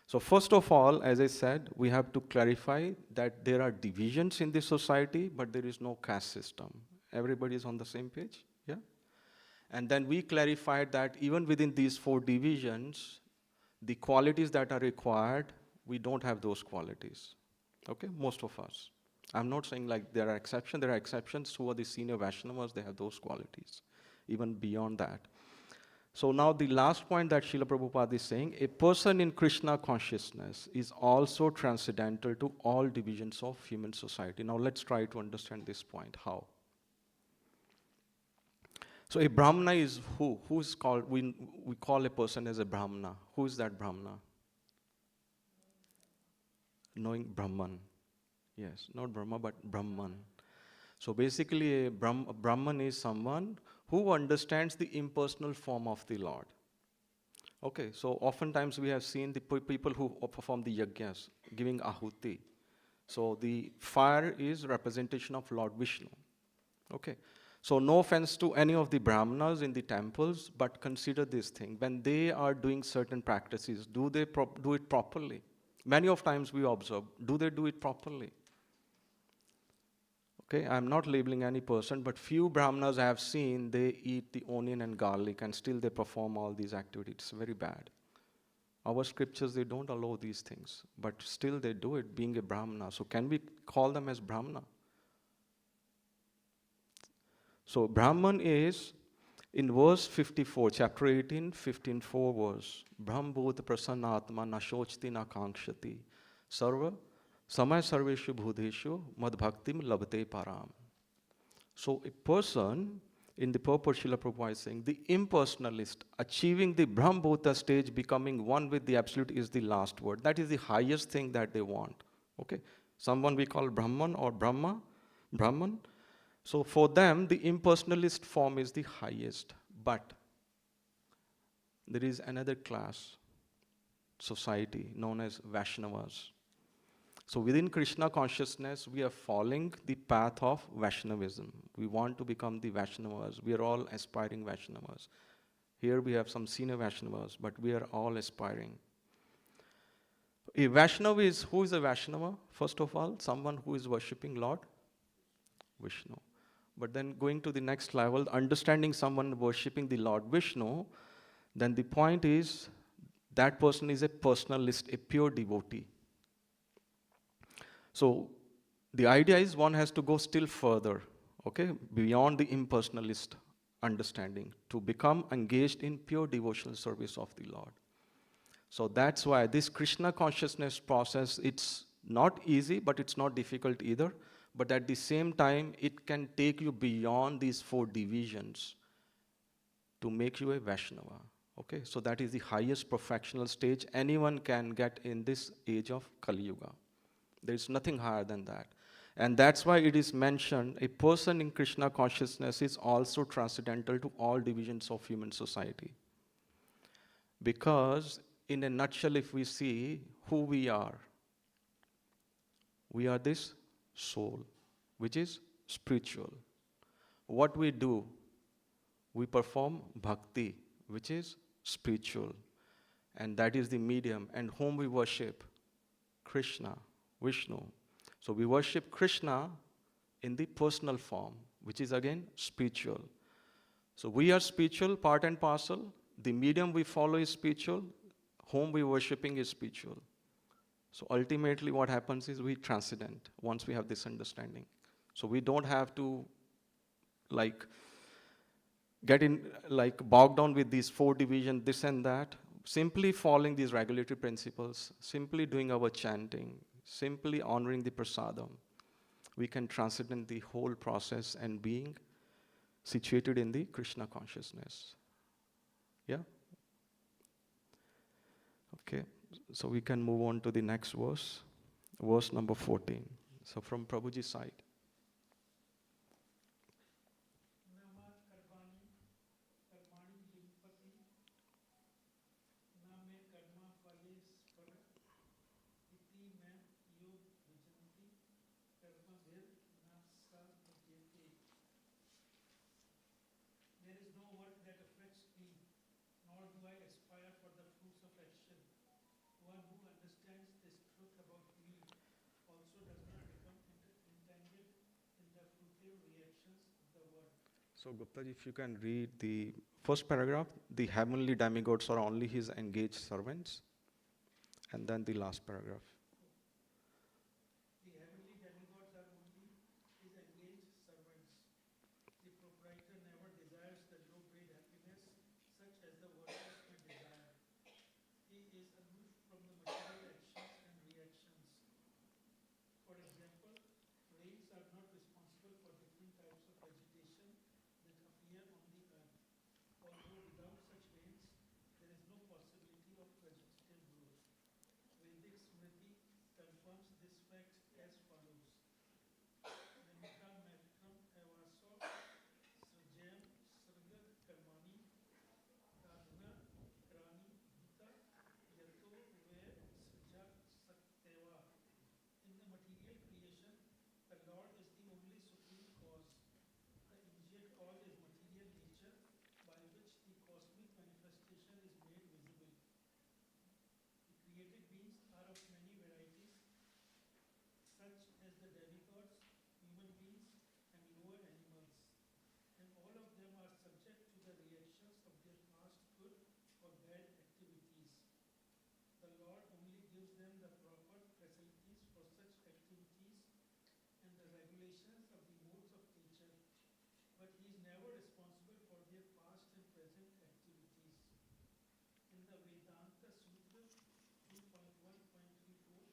So first of all, as I said, we have to clarify that there are divisions in this society, but there is no caste system. Everybody is on the same page? Yeah? And then we clarified that even within these 4 divisions, the qualities that are required, we don't have those qualities. Okay, most of us. I'm not saying like there are exceptions who are the senior Vaishnavas, they have those qualities, even beyond that. So now the last point that Srila Prabhupada is saying, a person in Krishna consciousness is also transcendental to all divisions of human society. Now let's try to understand this point. How? So a Brahmana is who? Who is called, we call a person as a Brahmana. Who is that Brahmana? Knowing Brahman. Yes, not Brahma, but Brahman. So basically, a Brahman is someone who understands the impersonal form of the Lord. Okay, so oftentimes we have seen the people who perform the yajnas, giving ahuti. So the fire is representation of Lord Vishnu. Okay, so no offense to any of the Brahmanas in the temples, but consider this thing. When they are doing certain practices, do they do it properly? Many of times we observe, do they do it properly? Okay, I'm not labeling any person, but few Brahmanas I have seen, they eat the onion and garlic and still they perform all these activities. It's very bad. Our scriptures, they don't allow these things, but still they do it being a Brahmana. So can we call them as Brahmana? So Brahman is, in verse 54, chapter 18, 15:4 verse, Brahmbhut prasannatma nashochti na kankshati sarva samay sarveshu bhudeshu mad bhaktim labte param. So a person, in the purport Srila Prabhupada is saying, the impersonalist, achieving the Brahmbhuta stage, becoming one with the Absolute is the last word. That is the highest thing that they want. Okay, someone we call Brahman or Brahman. So for them, the impersonalist form is the highest. But there is another class, society, known as Vaishnavas. So within Krishna consciousness, we are following the path of Vaishnavism. We want to become the Vaishnavas. We are all aspiring Vaishnavas. Here we have some senior Vaishnavas, but we are all aspiring. A Vaishnava is, who is a Vaishnava? First of all, someone who is worshipping Lord Vishnu. But then going to the next level, understanding someone worshipping the Lord Vishnu, then the point is that person is a personalist, a pure devotee. So the idea is one has to go still further, okay, beyond the impersonalist understanding to become engaged in pure devotional service of the Lord. So that's why this Krishna consciousness process, it's not easy, but it's not difficult either. But at the same time, it can take you beyond these 4 divisions to make you a Vaishnava. Okay, so that is the highest perfectional stage anyone can get in this age of Kali Yuga. There is nothing higher than that. And that's why it is mentioned, a person in Krishna consciousness is also transcendental to all divisions of human society. Because in a nutshell, if we see who we are this soul, which is spiritual. What we do, we perform bhakti, which is spiritual. And that is the medium. And whom we worship? Krishna, Vishnu. So we worship Krishna in the personal form, which is again spiritual. So we are spiritual, part and parcel. The medium we follow is spiritual. Whom we worshipping is spiritual. So ultimately what happens is we transcendent once we have this understanding. So we don't have to get in bogged down with these 4 divisions, this and that. Simply following these regulatory principles, simply doing our chanting, simply honoring the prasadam, we can transcend the whole process and being situated in the Krishna consciousness. Yeah? Okay, so we can move on to the next verse, verse number 14. So from Prabhuji's side. Nama karmani karmani limpati na me karma phale spara iti me yog vijanti karma vir na sa bhadyate. There is no work that affects me, nor do I aspire for the fruits of action. One who understands this truth about me also does not become entangled in the fruitive reactions of the world. So Gupta ji, if you can read the first paragraph, the heavenly demigods are only his engaged servants, and then the last paragraph. The heavenly demigods are only his engaged servants. The proprietor never desires the low-grade happiness such as the workers may desire. He is aloof from the material actions and reactions. For example, rains are not responsible for different types of vegetation that appear on the earth. Although without such rains, there is no possibility of vegetative growth. Vedic Smriti confirms this fact as follows. Namitta metram evaso srajam srga karmani sadhana krani hita yato ve srja sakteva. In the material creation, the Lord is the only supreme cause. The immediate cause is material nature, by which the cosmic manifestation is made visible. The created beings are of many varieties, such as the demigods, human beings, and lower animals. And all of them are subject to the reactions of their past good or bad activities. The Lord only gives them the proper facilities for such activities and the regulations of the modes of nature, but he is never responsible for their past and present activities. In the Vedanta Sutra 2.1.34,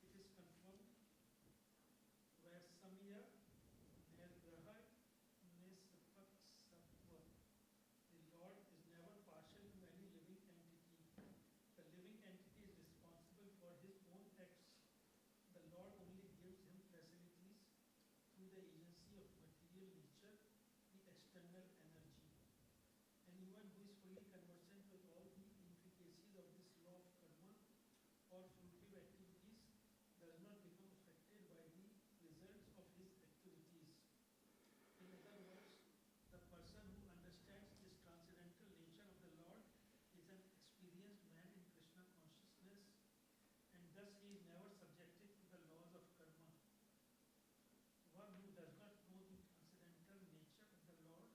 it is confirmed, Vaisamya Nirgraha Nispaksatva. The Lord is never partial to any living entity. The living entity is responsible for his own acts. The Lord only gives him facilities through the agency of material nature, the external energy. Anyone who is fully conversant with all the intricacies of this law of karma or fruitive activities does not become affected by the results of his activities. In other words, the person who understands this transcendental nature of the Lord is an experienced man in Krishna consciousness, and thus he is never subjected to the laws of karma. One who does not know the transcendental nature of the Lord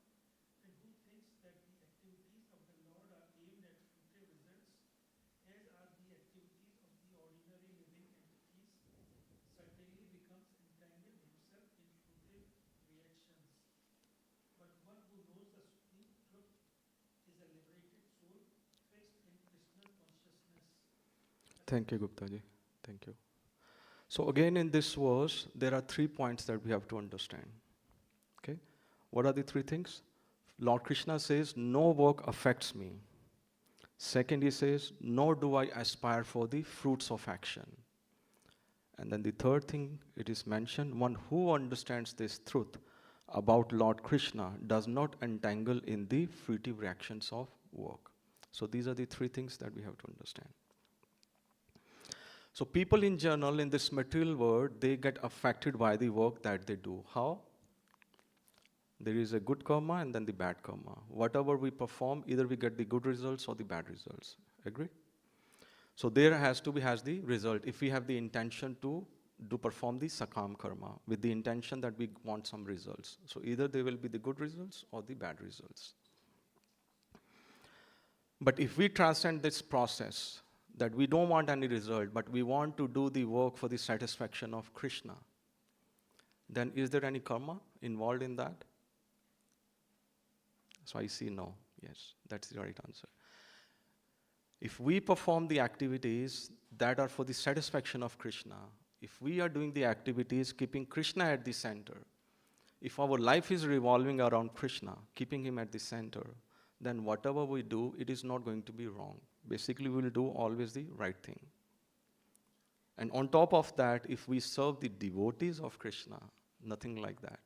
and who thinks that the activities of the Lord are aimed at fruitive results, as are the activities of the ordinary living entities, certainly becomes entangled himself in fruitive reactions. But one who knows the supreme truth is a liberated soul fixed in Krishna consciousness. Thank you, Gupta ji. Thank you. So again in this verse, there are 3 points that we have to understand. Okay? What are the 3 things? Lord Krishna says, no work affects me. Second, he says, nor do I aspire for the fruits of action. And then the third thing, it is mentioned, one who understands this truth about Lord Krishna does not entangle in the fruitive reactions of work. So these are the 3 things that we have to understand. So people in general in this material world, they get affected by the work that they do. How? There is a good karma and then the bad karma. Whatever we perform, either we get the good results or the bad results. Agree? So there has to be the result. If we have the intention to perform the sakam karma with the intention that we want some results. So either there will be the good results or the bad results. But if we transcend this process, that we don't want any result, but we want to do the work for the satisfaction of Krishna, then is there any karma involved in that? So I see no. Yes, that's the right answer. If we perform the activities that are for the satisfaction of Krishna, if we are doing the activities keeping Krishna at the center, if our life is revolving around Krishna, keeping him at the center, then whatever we do, it is not going to be wrong. Basically, we will do always the right thing. And on top of that, if we serve the devotees of Krishna, nothing like that.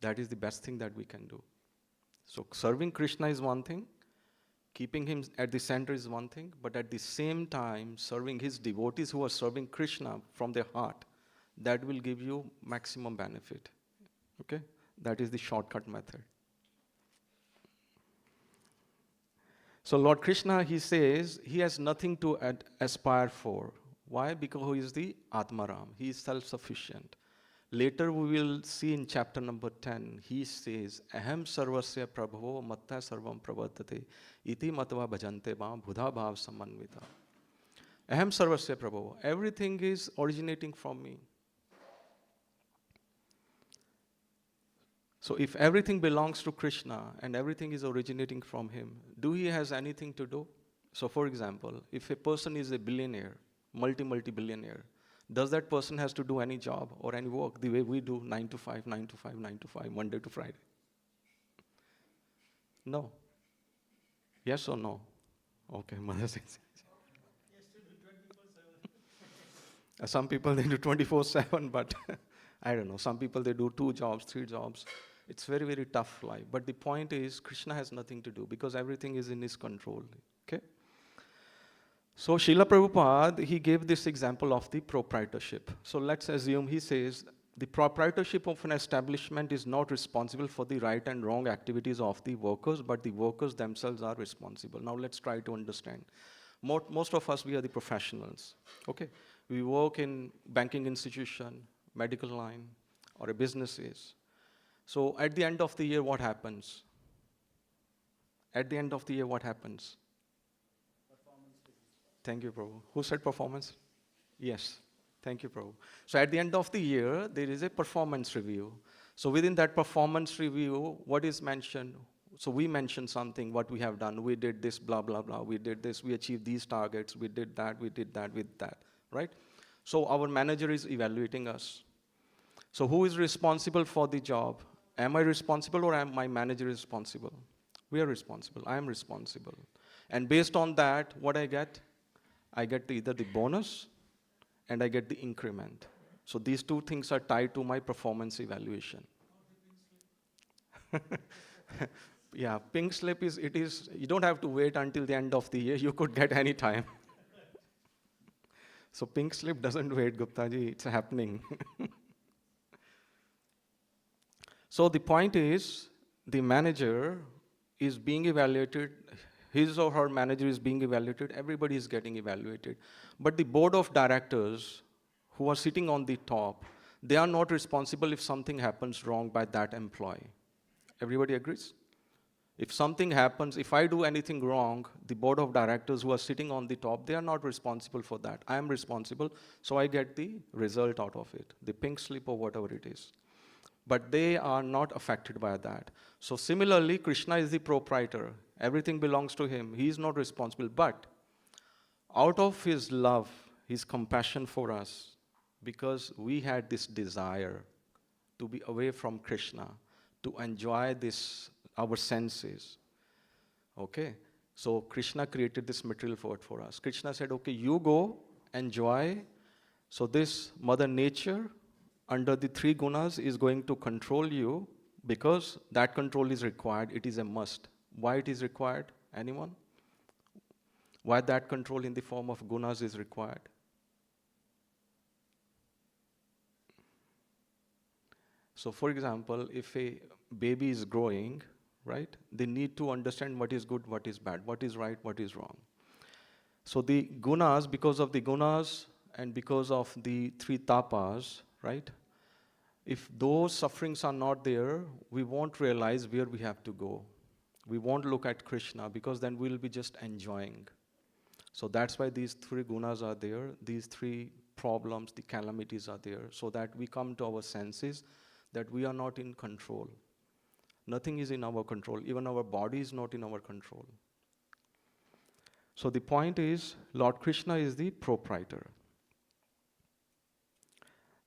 That is the best thing that we can do. So serving Krishna is one thing, keeping him at the center is one thing, but at the same time, serving his devotees who are serving Krishna from their heart, that will give you maximum benefit. Okay? That is the shortcut method. So Lord Krishna, he says, he has nothing to aspire for. Why? Because he is the Atmaram. He is self-sufficient. Later we will see in chapter number 10, he says, Aham sarvasya prabhavo matta sarvam pravartate iti matva bhajante ma budha bhav samanvita. Aham sarvasya prabhavo. Everything is originating from me. So if everything belongs to Krishna and everything is originating from him, do he has anything to do? So for example, if a person is a billionaire, multi-billionaire, does that person has to do any job or any work the way we do 9 to 5, 9 to 5, 9 to 5, Monday to Friday? No. Yes or no? Okay, mother says. Some people they do 24/7, but I don't know. Some people they do 2 jobs, 3 jobs. It's very, very tough life. But the point is, Krishna has nothing to do because everything is in his control. Okay? So Srila Prabhupada, he gave this example of the proprietorship. So let's assume he says, the proprietorship of an establishment is not responsible for the right and wrong activities of the workers, but the workers themselves are responsible. Now let's try to understand. Most of us, we are the professionals. Okay? We work in banking institution, medical line, or a businesses. So at the end of the year, what happens? At the end of the year, what happens? Thank you, Prabhu. Who said performance? Yes. Thank you, Prabhu. So at the end of the year, there is a performance review. So within that performance review, what is mentioned? So we mentioned something, what we have done. We did this, blah, blah, blah. We did this. We achieved these targets. We did that with that, right? So our manager is evaluating us. So who is responsible for the job? Am I responsible or am my manager responsible? We are responsible. I am responsible. And based on that, what I get? I get either the bonus and I get the increment. So these 2 things are tied to my performance evaluation. Yeah, pink slip is, you don't have to wait until the end of the year. You could get any time. So pink slip doesn't wait, Gupta ji, it's happening. So the point is, the manager is being evaluated, his or her manager is being evaluated, everybody is getting evaluated. But the board of directors who are sitting on the top, they are not responsible if something happens wrong by that employee. Everybody agrees? If something happens, if I do anything wrong, the board of directors who are sitting on the top, they are not responsible for that. I am responsible, so I get the result out of it, the pink slip or whatever it is. But they are not affected by that. So similarly, Krishna is the proprietor. Everything belongs to him. He is not responsible. But out of his love, his compassion for us, because we had this desire to be away from Krishna, to enjoy this, our senses. Okay? So Krishna created this material world for us. Krishna said, okay, you go, enjoy. So this Mother Nature, under the 3 gunas, is going to control you because that control is required. It is a must. Why it is required? Anyone? Why that control in the form of gunas is required? So for example, if a baby is growing, right, they need to understand what is good, what is bad, what is right, what is wrong. So the gunas, because of the gunas and because of the three tapas, right, if those sufferings are not there, we won't realize where we have to go. We won't look at Krishna, because then we'll be just enjoying. So that's why these three gunas are there, these three problems, the calamities are there, so that we come to our senses that we are not in control. Nothing is in our control. Even our body is not in our control. So the point is, Lord Krishna is the proprietor.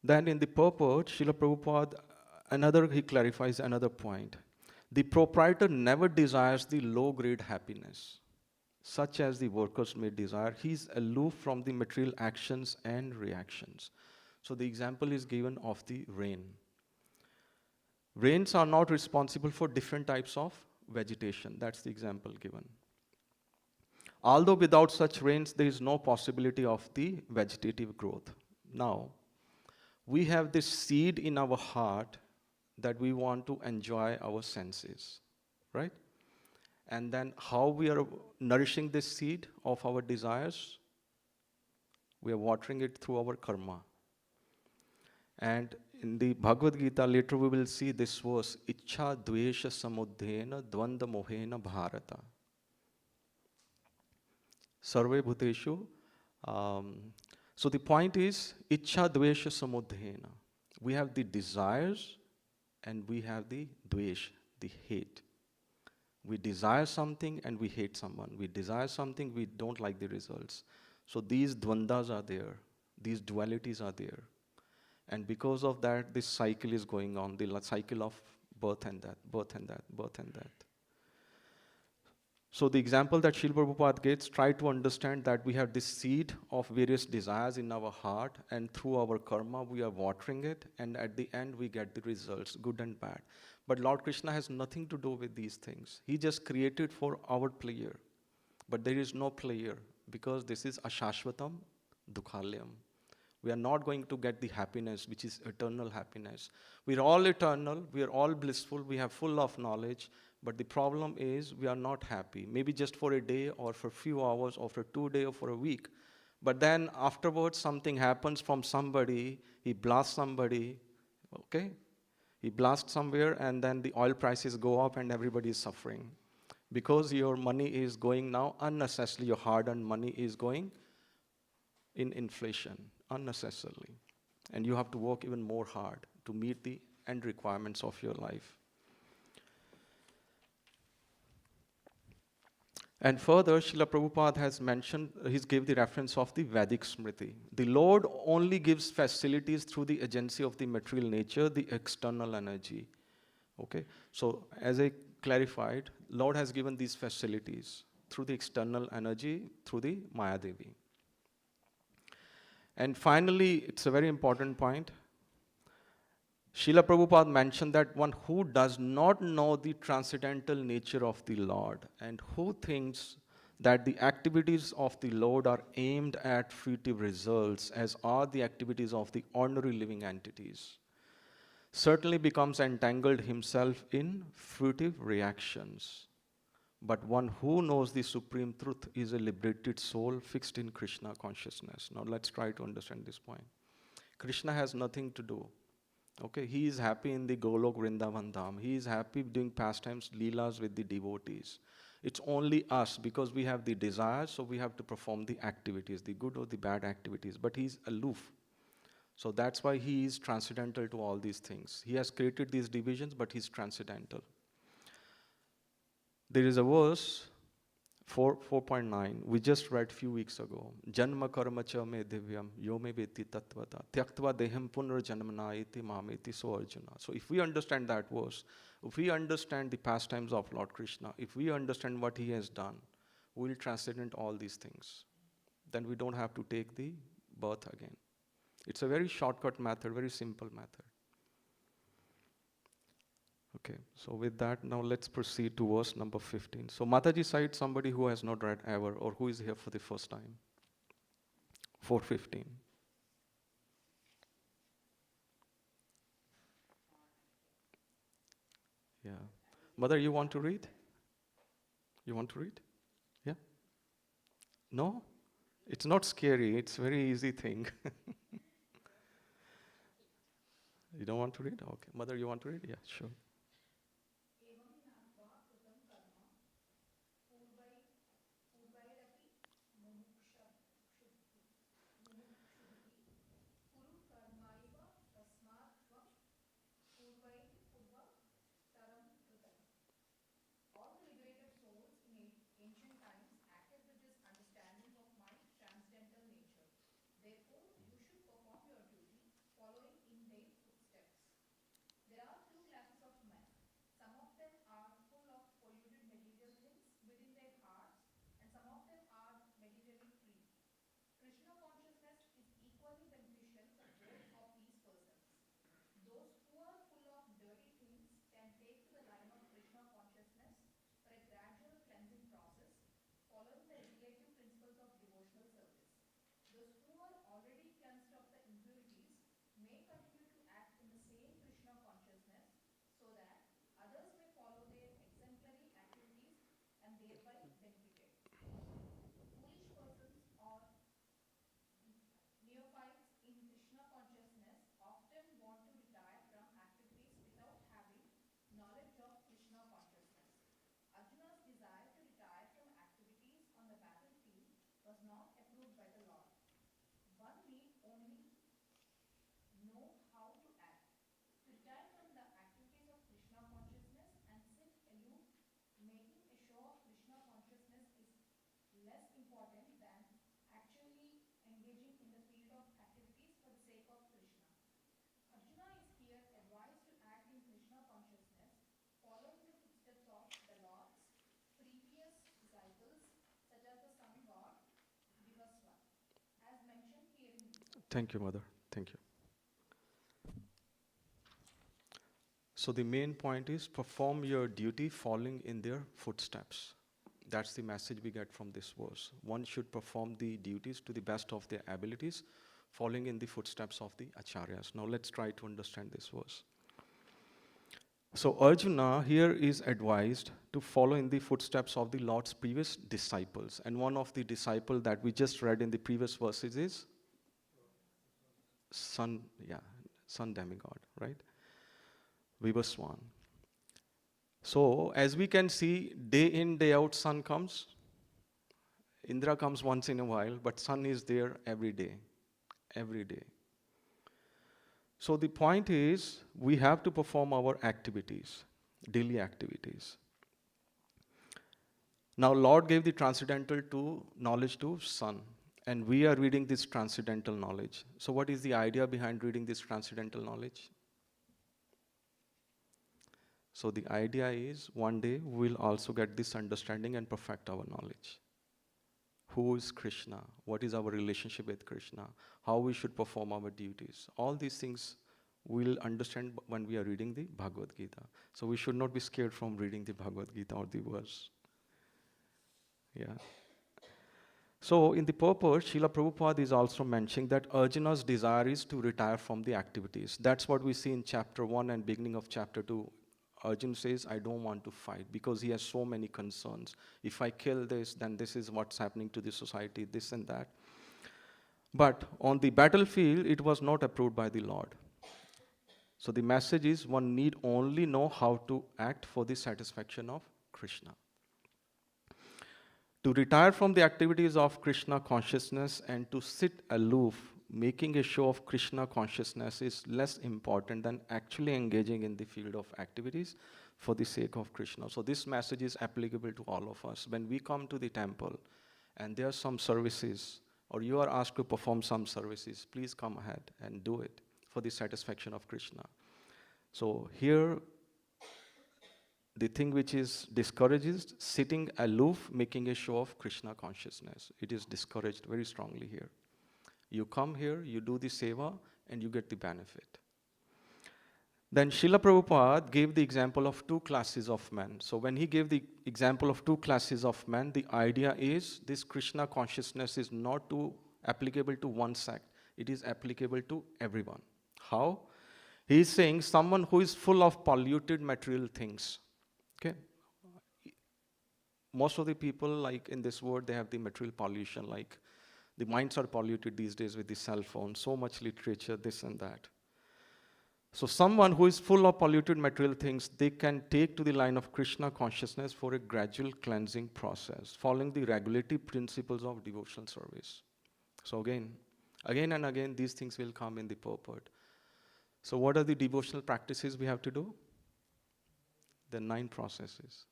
Then in the purport, Srila Prabhupada, he clarifies another point. The proprietor never desires the low-grade happiness, such as the workers may desire. He is aloof from the material actions and reactions. So the example is given of the rain. Rains are not responsible for different types of vegetation. That's the example given. Although without such rains, there is no possibility of the vegetative growth. Now, we have this seed in our heart that we want to enjoy our senses, right? And then how we are nourishing this seed of our desires? We are watering it through our karma. And in the Bhagavad Gita, later we will see this verse, Ichcha dvesha samudhena dvanda mohena bharata. Sarve bhuteshu. So the point is, Ichcha dvesha samudhena. We have the desires and we have the dvesh, the hate. We desire something and we hate someone. We desire something, we don't like the results. So these dvandas are there. These dualities are there. And because of that, this cycle is going on, the cycle of birth and death, birth and death, birth and death. So the example that Srila Prabhupada gets, try to understand that we have this seed of various desires in our heart, and through our karma, we are watering it, and at the end, we get the results, good and bad. But Lord Krishna has nothing to do with these things. He just created for our pleasure. But there is no pleasure, because this is ashashvatam dukhalyam. We are not going to get the happiness, which is eternal happiness. We are all eternal, we are all blissful, we have full of knowledge, but the problem is we are not happy. Maybe just for a day or for a few hours or for 2 days or for a week. But then afterwards something happens from somebody, he blasts somebody, okay? He blasts somewhere and then the oil prices go up and everybody is suffering. Because your money is going now unnecessarily, your hard-earned money is going in inflation, unnecessarily. And you have to work even more hard to meet the end requirements of your life. And further, Srila Prabhupada has mentioned, he's gave the reference of the Vedic Smriti. The Lord only gives facilities through the agency of the material nature, the external energy. Okay, so as I clarified, Lord has given these facilities through the external energy, through the Maya Devi. And finally, it's a very important point. Srila Prabhupada mentioned that one who does not know the transcendental nature of the Lord and who thinks that the activities of the Lord are aimed at fruitive results, as are the activities of the ordinary living entities, certainly becomes entangled himself in fruitive reactions. But one who knows the supreme truth is a liberated soul fixed in Krishna consciousness. Now let's try to understand this point. Krishna has nothing to do. Okay, he is happy in the Golok Vrindavan Dham. He is happy doing pastimes, leelas with the devotees. It's only us, because we have the desires, so we have to perform the activities, the good or the bad activities. But he's aloof. So that's why he is transcendental to all these things. He has created these divisions, but he's transcendental. There is a verse, 4.9, we just read a few weeks ago. Janma karma cha me divyam, yo me veti tattvata, tyaktva deham punar janmana iti mameti so Arjuna. So if we understand that verse, if we understand the pastimes of Lord Krishna, if we understand what he has done, we will transcend all these things. Then we don't have to take the birth again. It's a very shortcut method, very simple method. Okay, so with that, now let's proceed to verse number 15. So Mataji cites somebody who has not read ever or who is here for the first time. 4:15. Yeah. Mother, you want to read? You want to read? Yeah? No? It's not scary. It's very easy thing. You don't want to read? Okay. Mother, you want to read? Yeah, sure. All the liberated souls in ancient times acted with this understanding of my transcendental nature. Therefore, you should perform your duty following in their footsteps. There are two classes of men. Some of them are full of polluted material things within their hearts, and some of them are materially free. Krishna consciousness is equally beneficial for both of these persons. Those who are full of dirty things can take to the line of Krishna consciousness for a gradual cleansing process, following the regulative principles of devotional service. Those who are already cleansed of the impurities may continue to act in the same Krishna consciousness so that others may follow their exemplary activities and thereby benefited. Foolish persons or neophytes in Krishna consciousness often want to retire from activities without having knowledge of Krishna consciousness. Arjuna's desire to retire from activities on the battlefield was not approved by the Lord. One need only know how to act. To retire from the activities of Krishna consciousness and sit aloof, making a show of Krishna consciousness is less important than actually engaging in the field of activities for the sake of Krishna. Arjuna is here advised to act in Krishna consciousness, following the footsteps of the Lord's previous disciples, such as the sun god Vivaswat, as mentioned herein before. Thank you, Mother. Thank you. So the main point is perform your duty following in their footsteps. That's the message we get from this verse. One should perform the duties to the best of their abilities, following in the footsteps of the acharyas. Now let's try to understand this verse. So Arjuna here is advised to follow in the footsteps of the Lord's previous disciples. And one of the disciples that we just read in the previous verses is sun demigod, right? Vivaswan. So as we can see, day in, day out, sun comes. Indra comes once in a while, but sun is there every day, every day. So the point is, we have to perform our activities, daily activities. Now Lord gave the transcendental knowledge to sun, and we are reading this transcendental knowledge. So what is the idea behind reading this transcendental knowledge? So the idea is, one day we'll also get this understanding and perfect our knowledge. Who is Krishna? What is our relationship with Krishna? How we should perform our duties? All these things we'll understand when we are reading the Bhagavad Gita. So we should not be scared from reading the Bhagavad Gita or the verse. Yeah. So in the purport, Srila Prabhupada is also mentioning that Arjuna's desire is to retire from the activities. That's what we see in chapter 1 and beginning of chapter 2. Arjuna says, I don't want to fight because he has so many concerns. If I kill this, then this is what's happening to the society, this and that. But on the battlefield, it was not approved by the Lord. So the message is, one need only know how to act for the satisfaction of Krishna. To retire from the activities of Krishna consciousness and to sit aloof, making a show of Krishna consciousness is less important than actually engaging in the field of activities for the sake of Krishna. So this message is applicable to all of us. When we come to the temple and there are some services, or you are asked to perform some services, please come ahead and do it for the satisfaction of Krishna. So here, the thing which is discouraged is sitting aloof, making a show of Krishna consciousness. It is discouraged very strongly here. You come here, you do the seva, and you get the benefit. Then Srila Prabhupada gave the example of two classes of men. So when he gave the example of two classes of men, the idea is this Krishna consciousness is not applicable to one sect. It is applicable to everyone. How? He is saying someone who is full of polluted material things. Okay? Most of the people, like in this world, they have the material pollution, like the minds are polluted these days with the cell phone, so much literature, this and that. So someone who is full of polluted material things, they can take to the line of Krishna consciousness for a gradual cleansing process, following the regulative principles of devotional service. So again and again, these things will come in the purport. So what are the devotional practices we have to do? The 9 processes,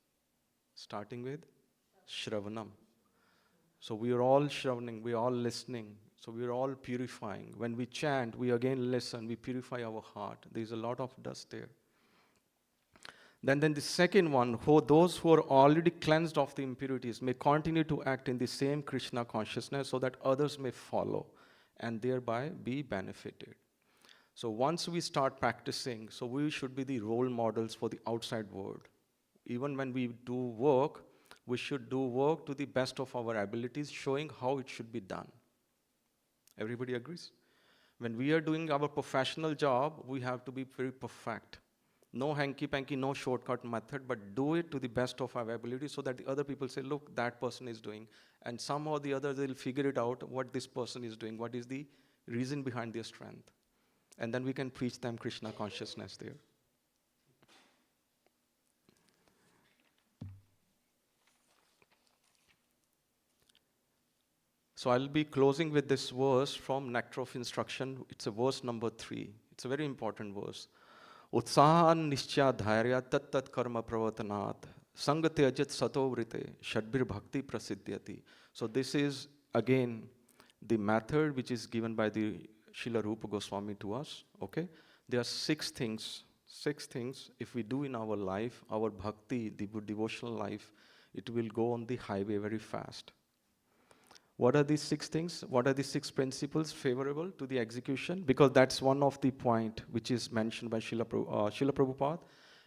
starting with Shravanam. So we are all Shravaning, we are all listening. So we are all purifying. When we chant, we again listen, we purify our heart. There's a lot of dust there. Then the second one, those who are already cleansed of the impurities may continue to act in the same Krishna consciousness so that others may follow and thereby be benefited. So once we start practicing, so we should be the role models for the outside world. Even when we do work, we should do work to the best of our abilities, showing how it should be done. Everybody agrees? When we are doing our professional job, we have to be very perfect. No hanky-panky, no shortcut method, but do it to the best of our ability so that the other people say, look, that person is doing. And somehow or the other, they'll figure it out what this person is doing, what is the reason behind their strength. And then we can preach them Krishna consciousness there. So I'll be closing with this verse from Nectar of Instruction. It's a verse number 3. It's a very important verse. Utsahan nishcha dhairya tat tat karma pravatanat sangate ajit sato vrite shadbir bhakti prasiddhyati. So this is again the method which is given by the Srila Rupa Goswami to us. Okay, there are 6 things. 6 things if we do in our life, our bhakti, the devotional life, it will go on the highway very fast. What are these 6 things? What are the 6 principles favorable to the execution? Because that's one of the point which is mentioned by Srila Prabhupada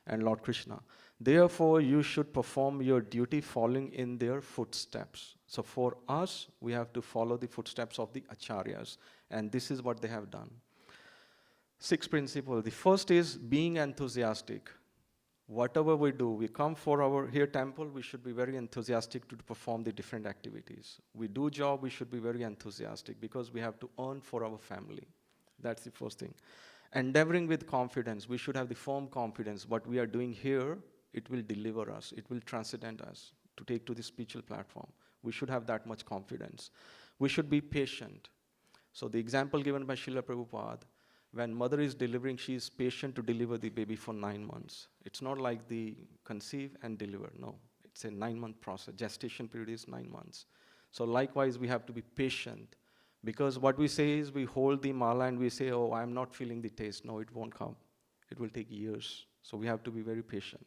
and Lord Krishna. Therefore, you should perform your duty following in their footsteps. So for us, we have to follow the footsteps of the acharyas. And this is what they have done. 6 principles. The first is being enthusiastic. Whatever we do, we come for our here temple, we should be very enthusiastic to perform the different activities. We do job, we should be very enthusiastic because we have to earn for our family. That's the first thing. Endeavoring with confidence, we should have the firm confidence. What we are doing here, it will deliver us, it will transcend us to take to the spiritual platform. We should have that much confidence. We should be patient. So the example given by Srila Prabhupada, when mother is delivering, she is patient to deliver the baby for 9 months. It's not like the conceive and deliver. No, it's a 9-month process. Gestation period is 9 months. So likewise, we have to be patient because what we say is we hold the mala and we say, oh, I'm not feeling the taste. No, it won't come. It will take years. So we have to be very patient.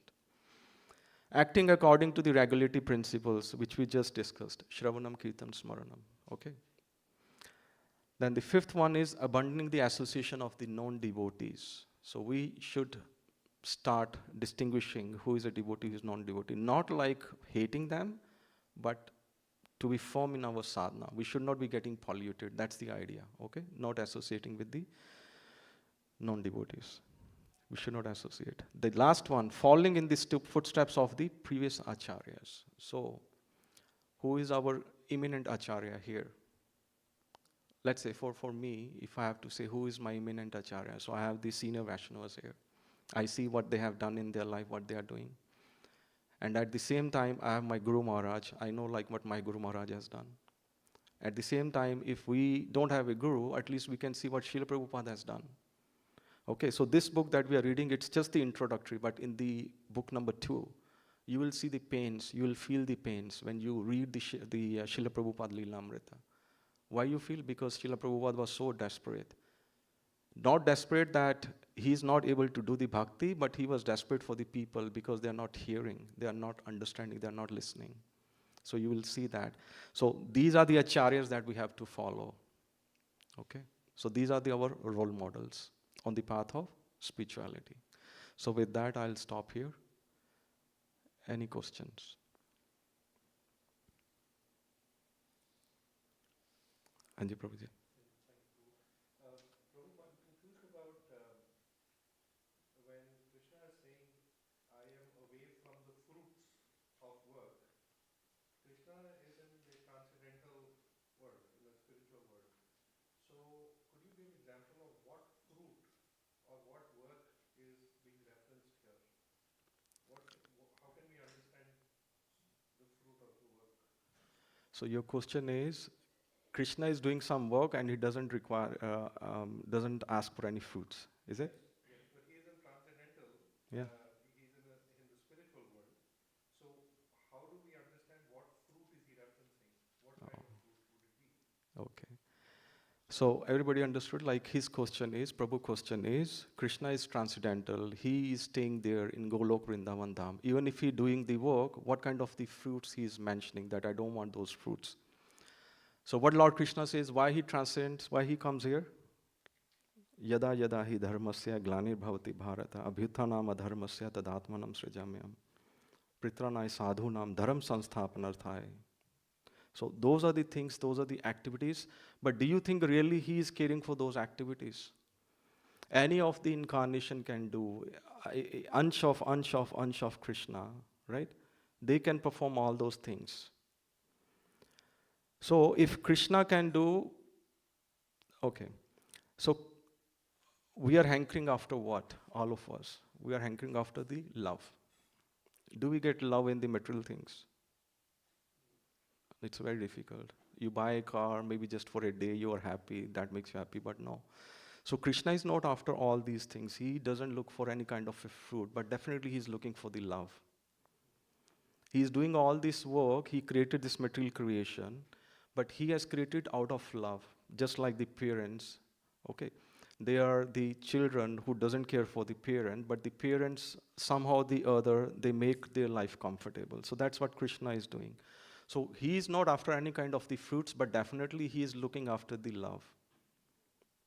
Acting according to the regulatory principles, which we just discussed. Shravanam, Kirtan, Smaranam. Okay. Then the 5th one is abandoning the association of the non-devotees. So we should start distinguishing who is a devotee, who is non-devotee. Not like hating them, but to be firm in our sadhana. We should not be getting polluted. That's the idea, okay? Not associating with the non-devotees. We should not associate. The last one, following in the footsteps of the previous acharyas. So, who is our eminent acharya here? Let's say for me, if I have to say who is my eminent acharya, so I have the senior Vaishnavas here. I see what they have done in their life, what they are doing. And at the same time, I have my Guru Maharaj. I know like what my Guru Maharaj has done. At the same time, if we don't have a Guru, at least we can see what Srila Prabhupada has done. Okay, so this book that we are reading, it's just the introductory, but in the book number 2, you will see the pains, you will feel the pains when you read the Srila Prabhupada Leelamrita. Why you feel? Because Srila Prabhupada was so desperate. Not desperate that he's not able to do the bhakti, but he was desperate for the people because they are not hearing, they are not understanding, they are not listening. So you will see that. So these are the acharyas that we have to follow. Okay? So these are our role models on the path of spirituality. So with that, I'll stop here. Any questions? Anji Prabhuji. Prabhupada, to think about So your question is, Krishna is doing some work and he doesn't require, doesn't ask for any fruits, is it? Yes, but he is in transcendental. Yeah. He's in the spiritual world. So how do we understand what fruit is he referencing? What kind of fruit would it be? Okay. So everybody understood, like his question is, Prabhu's question is, Krishna is transcendental. He is staying there in Golok Vrindavan Dham. Even if he doing the work, what kind of the fruits he is mentioning, that I don't want those fruits. So what Lord Krishna says, why he transcends, why he comes here? Yada yada hi dharmasya glanir bhavati bharata abhyuthanam adharmasya tadatmanam srijamyam pritranai sadhunam dharam sansthapanarthai. So those are the things, those are the activities. But do you think really he is caring for those activities? Any of the incarnation can do, ansh of Krishna, right? They can perform all those things. So if Krishna can do, okay. So we are hankering after what? All of us. We are hankering after the love. Do we get love in the material things? It's very difficult. You buy a car, maybe just for a day, you are happy, that makes you happy, but no. So Krishna is not after all these things. He doesn't look for any kind of a fruit, but definitely he's looking for the love. He's doing all this work, he created this material creation, but he has created out of love, just like the parents, okay? They are the children who doesn't care for the parent, but the parents, somehow or the other, they make their life comfortable. So that's what Krishna is doing. So he is not after any kind of the fruits, but definitely he is looking after the love.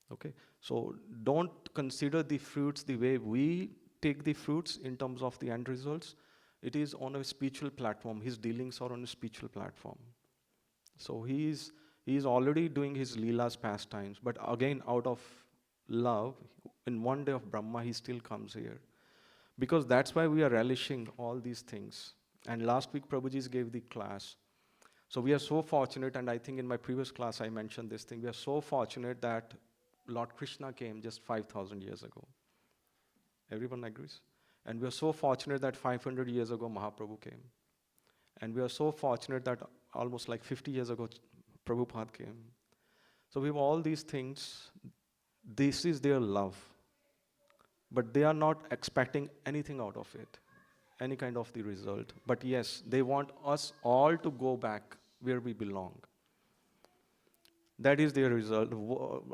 Okay, so don't consider the fruits the way we take the fruits in terms of the end results. It is on a spiritual platform. His dealings are on a spiritual platform. So he is already doing his Leela's pastimes, but again, out of love, in one day of Brahma, he still comes here. Because that's why we are relishing all these things. And last week, Prabhuji gave the class. So we are so fortunate, and I think in my previous class I mentioned this thing, we are so fortunate that Lord Krishna came just 5,000 years ago. Everyone agrees? And we are so fortunate that 500 years ago Mahaprabhu came. And we are so fortunate that almost like 50 years ago Prabhupada came. So we have all these things. This is their love. But they are not expecting anything out of it, any kind of the result. But yes, they want us all to go back where we belong. That is their result,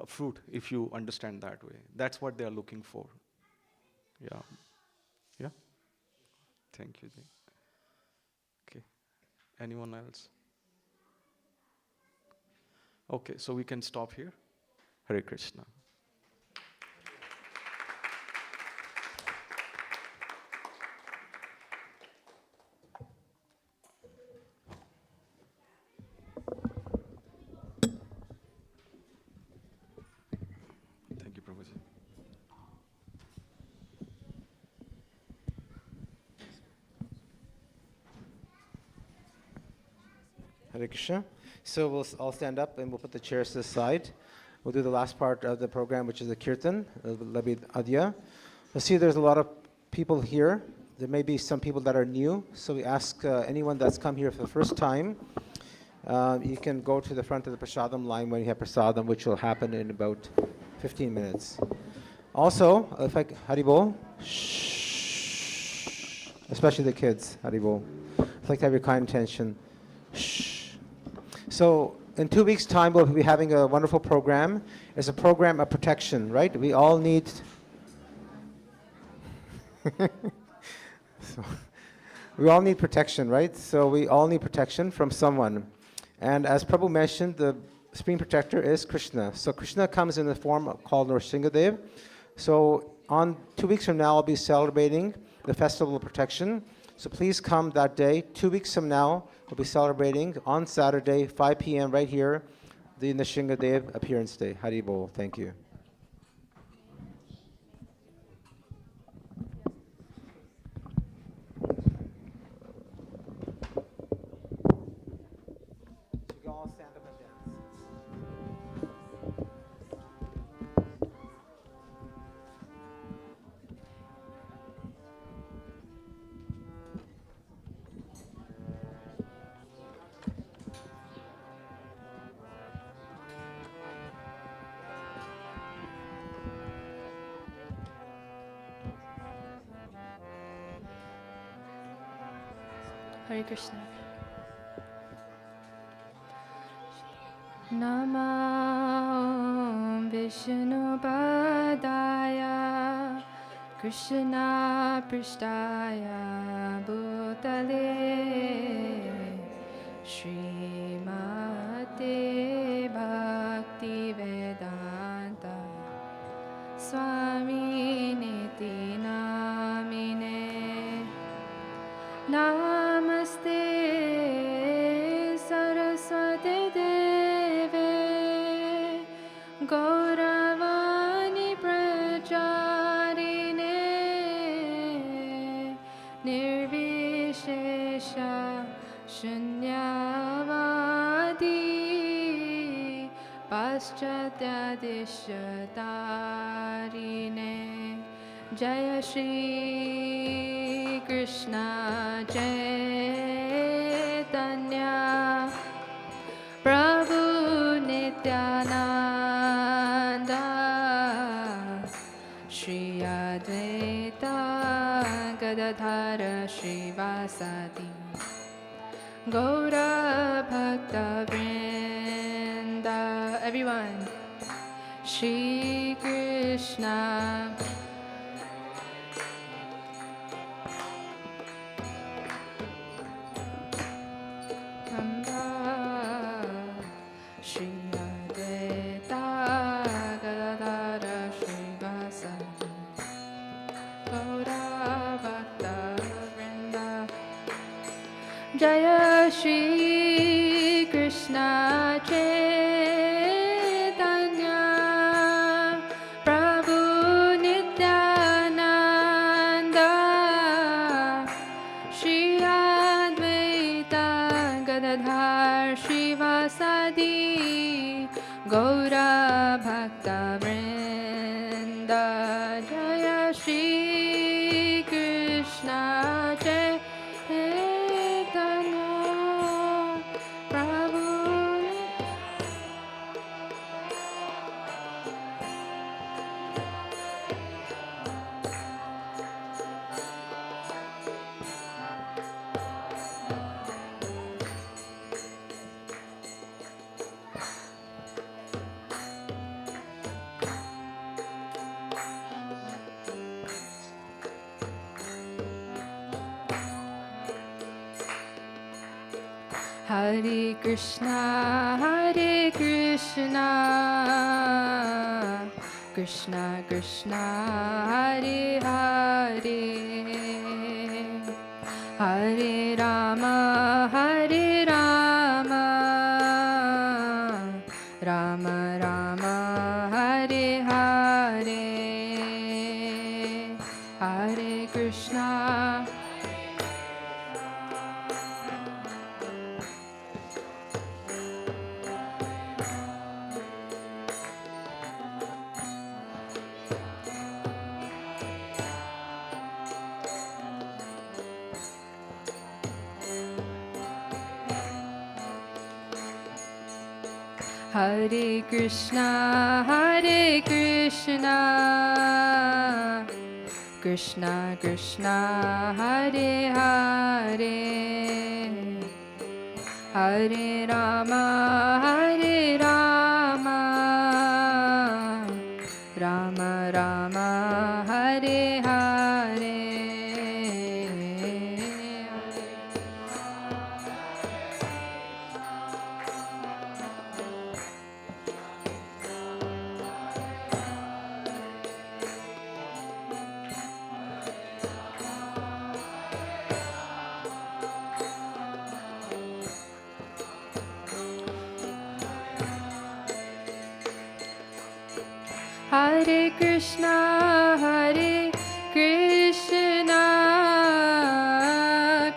fruit, if you understand that way. That's what they are looking for. Yeah. Yeah? Thank you, Ji. Okay. Anyone else? Okay, so we can stop here. Hare Krishna. Thank you, Prabhuji. Hare Krishna. So we'll all stand up and we'll put the chairs to the side. We'll do the last part of the program, which is the kirtan, Labid Adya. You'll see there's a lot of people here. There may be some people that are new, so we ask anyone that's come here for the first time, you can go to the front of the prasadam line when you have prasadam, which will happen in about 15 minutes. Also, if I Haribol, shh, especially the kids, Haribol. I'd like to have your kind attention. Shh. So in 2 weeks' time, we'll be having a wonderful program. It's a program of protection, right? We all need. So, we all need protection, right? So we all need protection from someone. And as Prabhu mentioned, the supreme protector is Krishna. So Krishna comes in the form called Nrsimhadev. So on 2 weeks from now, I'll be celebrating the Festival of Protection. So please come that day. 2 weeks from now, we'll be celebrating on Saturday, 5 p.m. right here, the Nrsimhadev Appearance Day. Hari Bol. Thank you. You can all stand up and dance. Hare Krishna. Namah Vishnu Padaya Krishna Prishtaya Bhutale Srimate Bhakti Vedanta Swami Niti Namine Namaste Saraswati Deve Gauravani Pracharine Nirvishesha Shunyavadi Paschatya Dishatarine Jaya Shri Krishna Chaitanya Prabhu Nityananda Shri Advaita Gadadhara Srivasadi Gaura Bhakta Vrinda. Everyone, Shri Krishna Shri Advaita Gadadhara Srivasadi Gaura Bhakta Vrinda. Jaya Shri Krishna Chaitanya Prabhu Nityananda Shri Advaita Gadadhar Srivasadi Gaura Bhakta Vrinda. Jaya Shri Krishna Chaitanya Prabhu. Hare Krishna, Krishna Krishna, Hare Hare, Hare Rama, Rama Rama, Hare Hare, Hare Krishna. Hare Krishna, Krishna Krishna, Hare Hare, Hare Rama, Rama Rama, Hare Hare. Hare Krishna,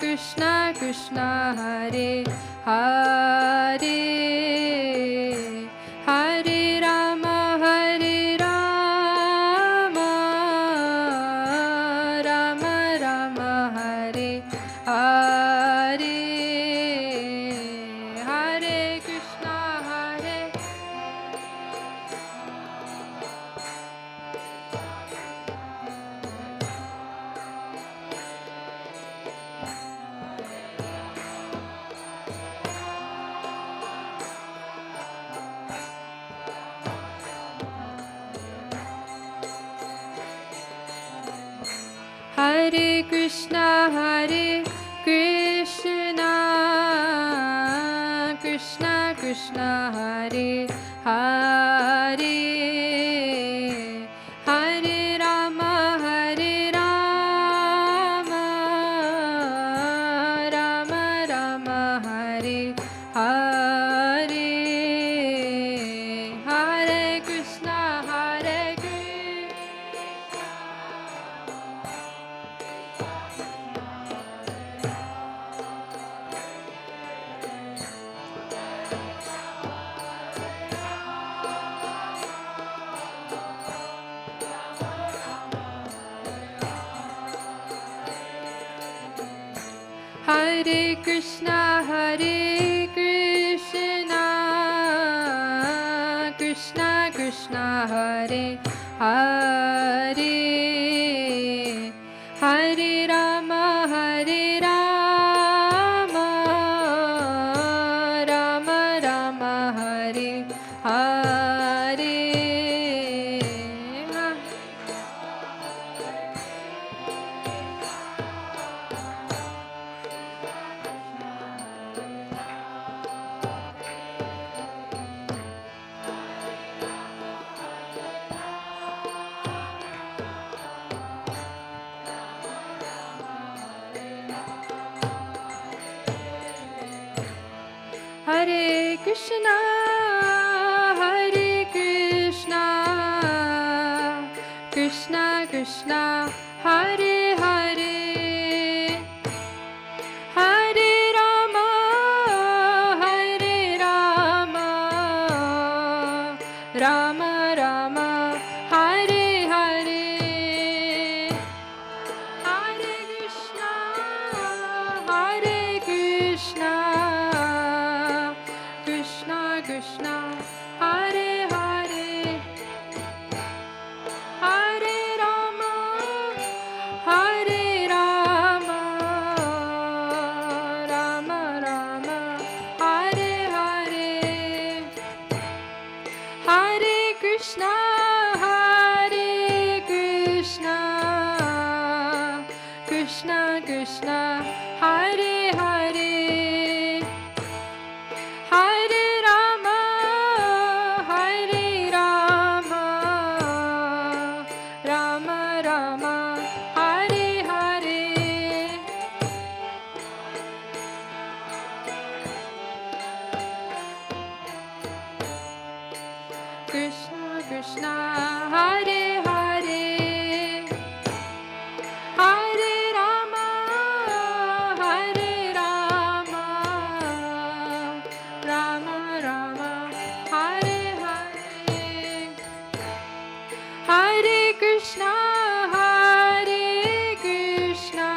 Krishna Krishna, Hare Hare, Hare Rama, Rama Rama, Hare Hare, Hare Krishna, Hare Krishna, Hare Krishna, Krishna Krishna, Hare Hare, Hare Rama, Hare Rama, Rama Rama, Hare Hare, Hare Krishna, Hare Krishna. Hare Krishna, Hare Krishna, Krishna Krishna, Hare Hare, Hare Rama, Hare Rama, Rama Rama, Hare Hare. Hare Krishna, Hare Krishna, Krishna Krishna, Hare Hare, Hare Rama, Hare Rama, Rama Rama, Hare Hare, Hare Krishna, Hare Krishna, Krishna Krishna, Hare Hare, Hare Rama, Hare Rama, Rama Rama, Hare Hare, Hare Krishna, Hare Krishna, Krishna Krishna, Hare Hare, Hare Rama, Hare Rama, Rama Rama, Hare Hare, Krishna Krishna, Hare Hare, Hare Rama, Hare Rama, Rama Rama, Hare Hare, Hare Krishna, Hare Krishna,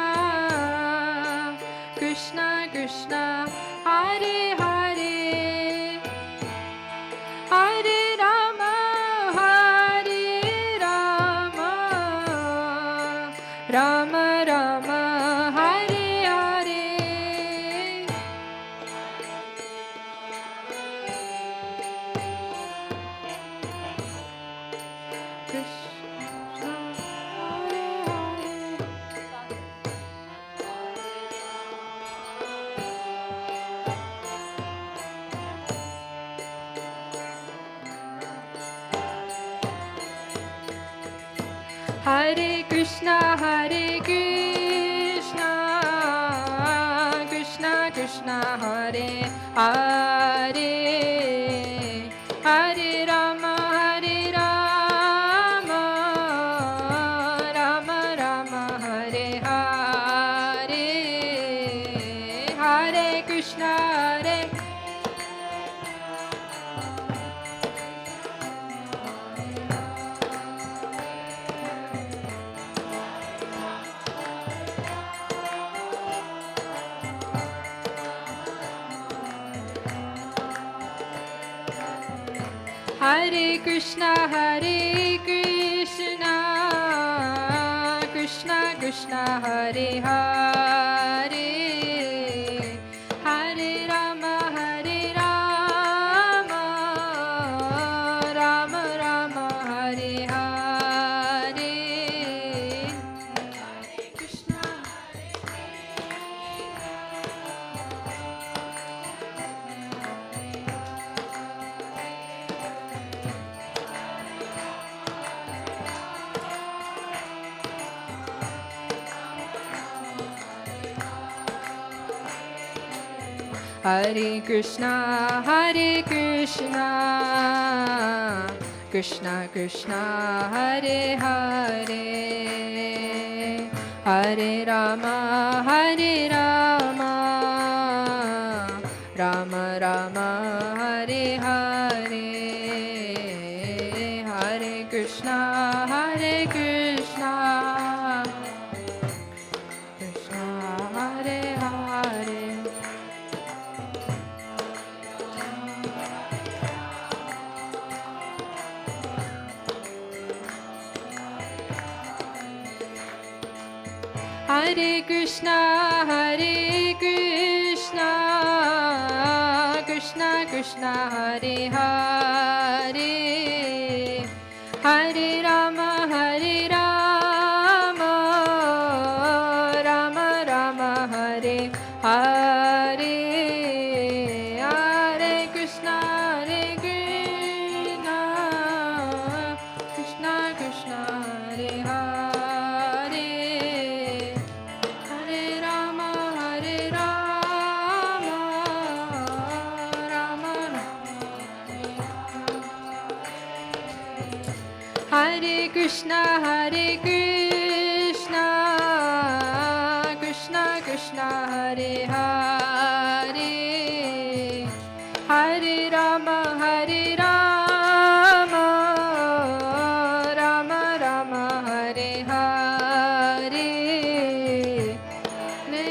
Krishna Krishna, Hare Hare, Hare Rama, Hare Rama, Rama Rama, Hare Hare. Krishna, Hare Hare. Hare Krishna, Hare Krishna, Krishna Krishna, Hare Hare, Hare Rama, Hare Rama, Rama Rama, Hare Hare, Hare Krishna, Hare Hare Krishna, Hare Krishna, Krishna Krishna, Hare Hare, Hare Rama, Hare Rama, Rama Rama, Hare Hare, Hare Krishna, Hare Hare Krishna, Krishna Krishna, Hare Hare, Hare Rama, Rama Rama, Hare Hare, Hare Krishna, Krishna Hare Hare. Hare Krishna, Krishna Krishna, Hare Hare, Hare Rama, Rama Rama, Hare Hare, Hare Krishna, Krishna Krishna, Hare Hare, Hare Rama, Rama Hare Krishna, Krishna Krishna, Hare Hare, Hare Rama, Rama Rama, Hare Hare, Hare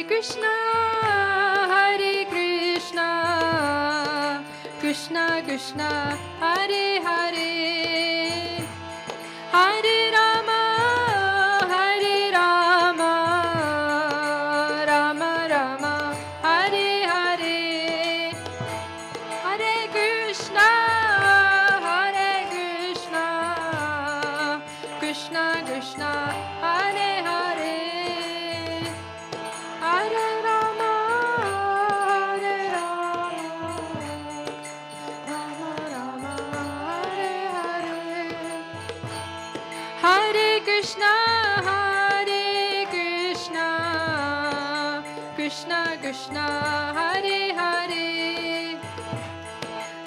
Krishna. Hare Krishna, Krishna Krishna, Hare Hare, Hare Rama, Rama Rama, Hare Hare, Hare Krishna, Krishna Krishna, Hare Hare, Hare Rama, Rama Rama, Hare Hare, Hare Krishna, Krishna Krishna, Hare Hare,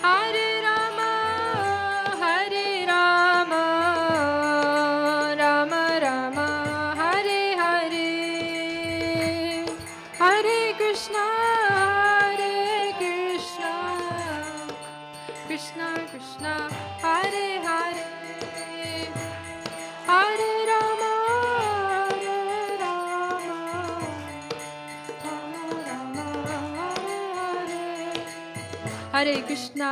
Hare Rama, Rama Rama, Hare Hare, Hare Krishna, Krishna Krishna, Hare Hare, Hare Rama, Rama Hare Krishna,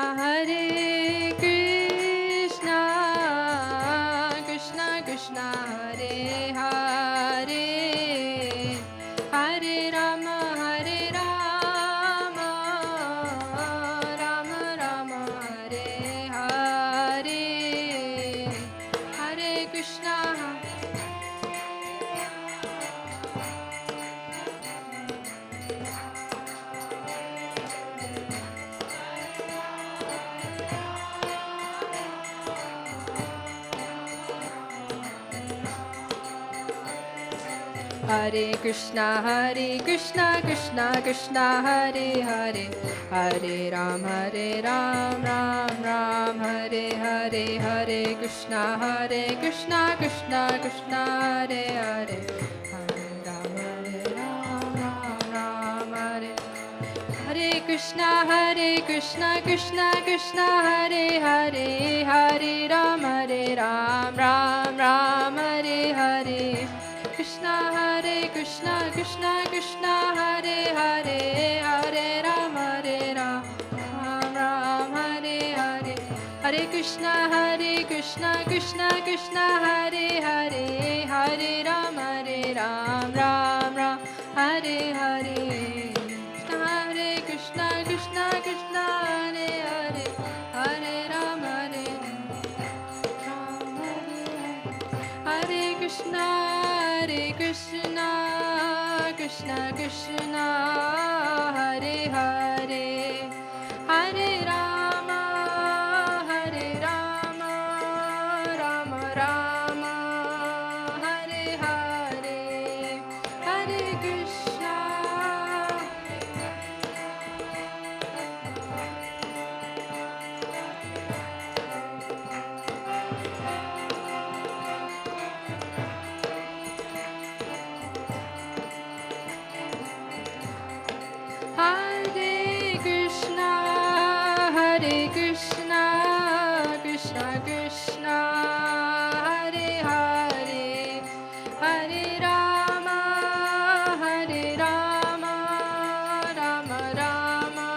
Krishna Krishna, Hare Hare, Hare Rama, Rama Rama, Hare Hare, Hare Krishna. Hare Krishna, Krishna Krishna, Hare Hare, Hare Ram, Ram Ram, Hare Hare, Hare Krishna, Krishna Krishna, Hare Hare, Hare Ram, Ram Hare, Hare Krishna, Krishna Krishna, Hare Hare, Hare Ram, Ram Hare Hare, Krishna, Krishna Krishna, Hare Hare, Hare Ram, Ram Hare Hare, Hare Krishna, Krishna Krishna, Hare Hare, Hare Ram, Ram Hare Hare, Krishna, Krishna Krishna, Hare Hare, Hare Ram, Ram Hare Hare, Hare Krishna, Krishna, Krishna Krishna, Hare Hare, Hare Rama, Rama Rama, Hare Hare, Hare Krishna. Hare Krishna, Krishna Krishna, Hare Hare, Hare Rama, Rama Rama,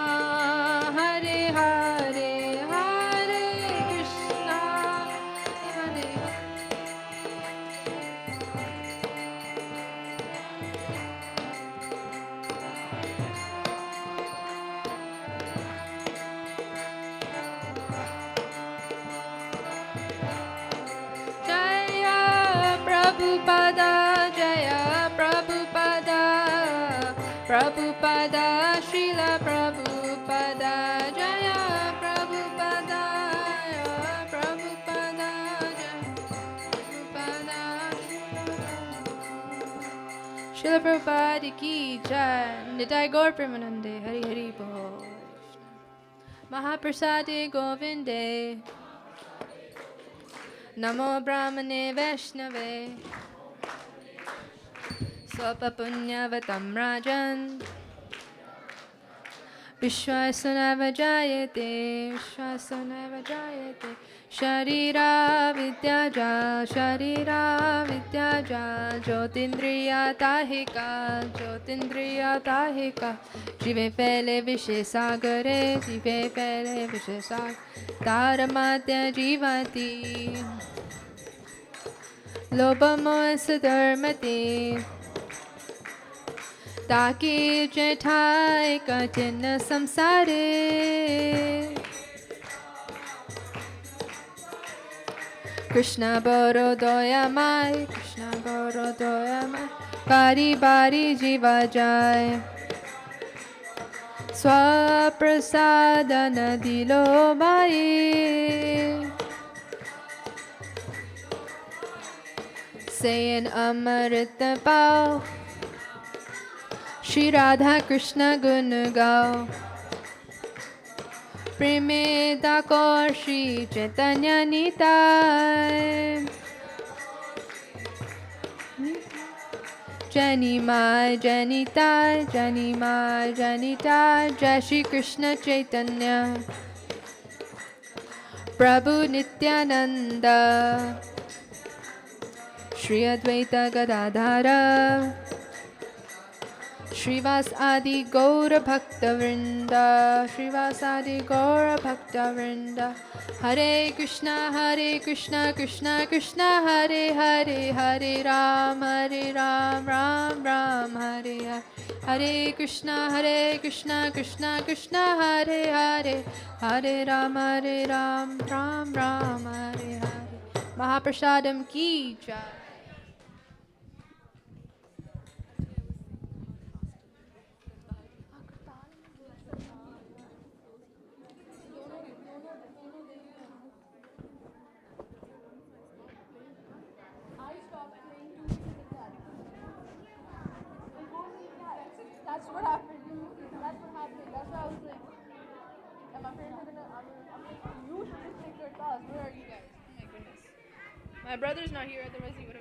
Hare Hare, Hare Krishna, Hare. Jaya Prabhupada, Jaya Prabhupada, Prabhupada, Srila Prabhupada, Jaya Prabhupada, Jaya Prabhupada, Jaya Prabhupada, Srila Prabhupada ki jai, Nitai Gaur Premanande, Hari Hari Bol, Mahaprasade Govinde, Namo Brahmane Vaishnave, Swapa Punyavatam Rajan, Vishwasanava Jayate, Vishwasanava Jayate, Sharira Vidyaja, Sharira Vidyaja, Jyotindriya Tahika, Jyotindriya Tahika, Jive Fele Vishe Sagare, Jive Fele Vishe Sagare, Taramatya Jivati, Lobhamosa Dharmati, Taki Jetai Katina Samsare, Krishna Borodoya Mai, Krishna Borodoya Mai, Bari Bari Jiva Jai, Swaprasadana Dilo Mai, Sayin Amrita Pao, Shri Radha Krishna Gun Gao, Preme Dakor Shri Chaitanya Nitai, Jani Mai Jani Tai, Jani Mai Jani Tai, Jai Shri Krishna Chaitanya, Prabhu Nityananda, Shri Advaita Gadadhara, Shrivas Adi Gaura Bhakta Vrinda, Shrivas Adi Gaura Bhakta Vrinda, Hare Krishna, Krishna Krishna, Hare Hare, Hare Ram, Ram Ram, Hare Hare, Hare Krishna, Krishna Krishna, Hare Hare, Hare Ram, Ram Ram, Hare Hare. Mahaprasadam ki jai. That's what happened. That's what happened. That's why I was like, am my parents gonna? You should just take your class. Where are you guys? Oh my goodness. My brother's not here, otherwise he would